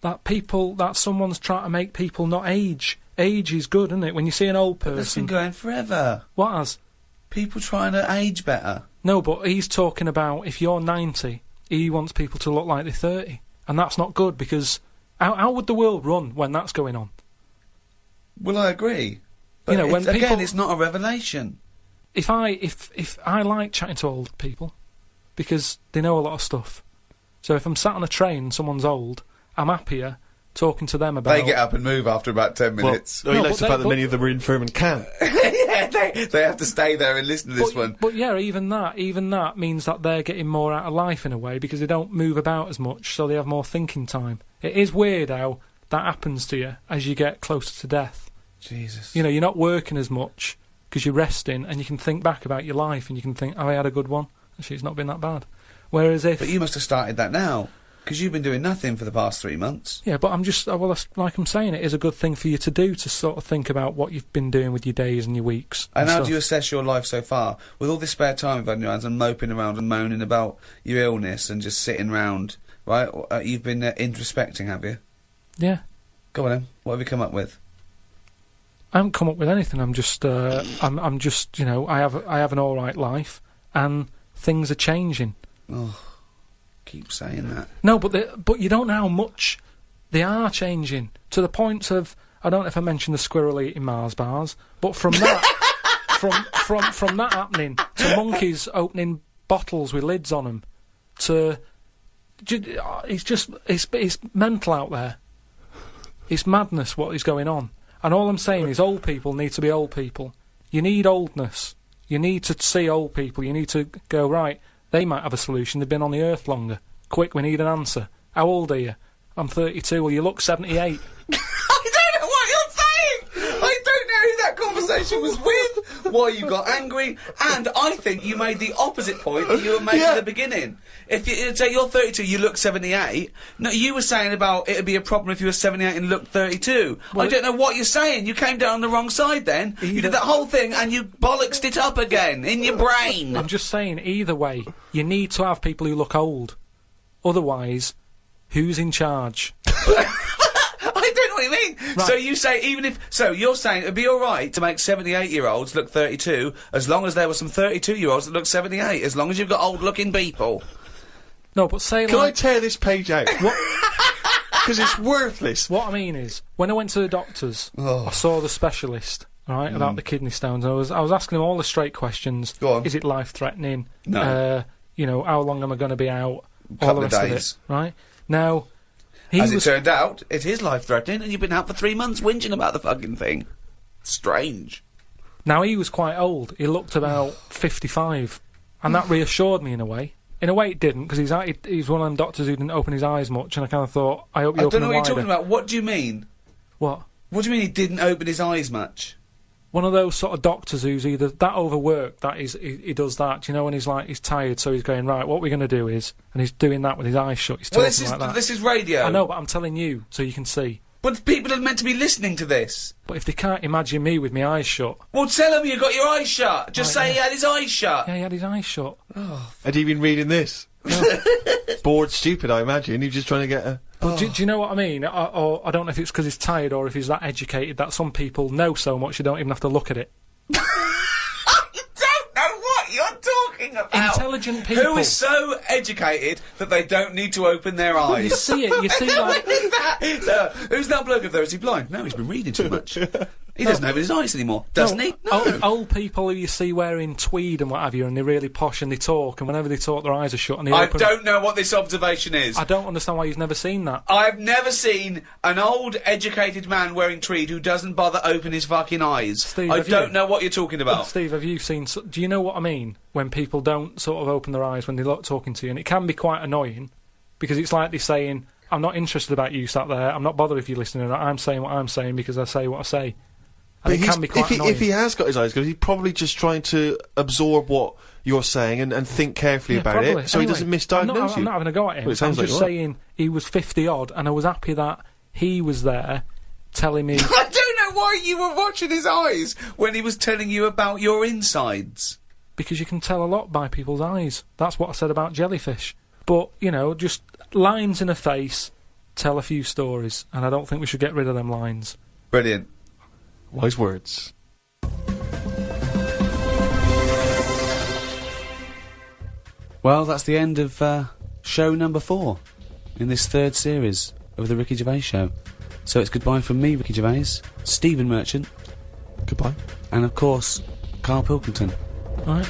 that someone's trying to make people not age. Age is good, isn't it? When you see an old person. That's been going forever. What has? People trying to age better. No, but he's talking about if you're 90, he wants people to look like they're 30, and that's not good, because how would the world run when that's going on? Well, I agree. But when people, again, it's not a revelation. If I like chatting to old people, because they know a lot of stuff. So if I'm sat on a train and someone's old, I'm happier talking to them about... They get up and move after about 10 minutes. Well, he likes the fact that many of them are infirm and can't. Yeah, they have to stay there and listen to this one. But yeah, even that means that they're getting more out of life in a way, because they don't move about as much, so they have more thinking time. It is weird how that happens to you as you get closer to death. Jesus. You're not working as much because you're resting, and you can think back about your life, and you can think, oh, I had a good one. Actually, it's not been that bad. Whereas if... But you must have started that now, because you've been doing nothing for the past 3 months. Yeah, but I'm just... Well, like I'm saying, it is a good thing for you to do, to sort of think about what you've been doing with your days and your weeks. And how do you assess your life so far? With all this spare time you've had in your hands and moping around and moaning about your illness and just sitting round, right? You've been introspecting, have you? Yeah. Go on then. What have you come up with? I haven't come up with anything. I'm just, I'm just, I have an all right life, and things are changing. Oh, keep saying that. No, but you don't know how much they are changing, to the point of, I don't know if I mentioned the squirrel eating Mars bars, but from that, from that happening to monkeys opening bottles with lids on them, to, it's mental out there. It's madness what is going on. And all I'm saying is old people need to be old people. You need oldness. You need to see old people. You need to go, right, they might have a solution. They've been on the earth longer. Quick, we need an answer. How old are you? I'm 32. Well, you look 78. I don't know what you're saying! I don't know who that conversation was with, why you got angry, and I think you made the opposite point that you were making at the beginning. If you say you're 32, you look 78. No, you were saying about it'd be a problem if you were 78 and looked 32. Well, I don't know what you're saying. You came down on the wrong side then. You did that whole thing and you bollocksed it up again in your brain. I'm just saying, either way, you need to have people who look old. Otherwise, who's in charge? I don't know what you mean. Right. So you say you're saying it'd be all right to make 78-year-olds look 32, as long as there were some 32-year-olds that look 78, as long as you've got old-looking people. No, but say Can I tear this page out? Because it's worthless. What I mean is, when I went to the doctors, I saw the specialist, right, about the kidney stones. I was asking him all the straight questions. Go on. Is it life-threatening? No. How long am I going to be out? All the rest of it, right? Now, as it turned out, it is life-threatening, and you've been out for 3 months whinging about the fucking thing. Strange. Now, he was quite old. He looked about 55, and that reassured me in a way. In a way, it didn't, because he's one of them doctors who didn't open his eyes much, and I kind of thought, I hope you open them wider. I don't know what you're talking about. What do you mean? What? What do you mean he didn't open his eyes much? One of those sort of doctors who's either that overworked, that is, he does that, when he's tired, so he's going, right, what we're going to do is, and he's doing that with his eyes shut, he's talking like that. This is radio. I know, but I'm telling you, so you can see. But people are meant to be listening to this. But if they can't imagine me with my eyes shut... Well, tell them you got your eyes shut. Just say he had his eyes shut. Yeah, he had his eyes shut. Had he been reading this? Bored stupid, I imagine. He's just trying to get a... But do you know what I mean? Or I don't know if it's because he's tired or if he's that educated that some people know so much you don't even have to look at it. You're talking about intelligent people who is so educated that they don't need to open their eyes. You see it. You see like who's that bloke up there? Is he blind? No, he's been reading too much. He doesn't open his eyes anymore, doesn't he? No. Old people who you see wearing tweed and what have you, and they're really posh and they talk, and whenever they talk, their eyes are shut. And they I don't know what this observation is. I don't understand why you've never seen that. I've never seen an old, educated man wearing tweed who doesn't bother open his fucking eyes. Steve, I don't know what you're talking about. Steve, have you seen... Do you know what I mean? When people don't sort of open their eyes when they're talking to you, and it can be quite annoying, because it's like they're saying, I'm not interested about you sat there, I'm not bothered if you're listening or not, I'm saying what I'm saying because I say what I say. And it can be quite annoying. If he has got his eyes closed, he's probably just trying to absorb what you're saying and think carefully about it, so he doesn't misdiagnose you. I'm not having a go at him. Well, I'm just saying he was 50-odd, and I was happy that he was there telling me... I don't know why you were watching his eyes when he was telling you about your insides. Because you can tell a lot by people's eyes. That's what I said about jellyfish. But, you know, just lines in a face tell a few stories, and I don't think we should get rid of them lines. Brilliant. Wise words. Well, that's the end of show number 4 in this 3rd series of the Ricky Gervais Show. So it's goodbye from me, Ricky Gervais, Stephen Merchant. Goodbye. And, of course, Karl Pilkington. All right.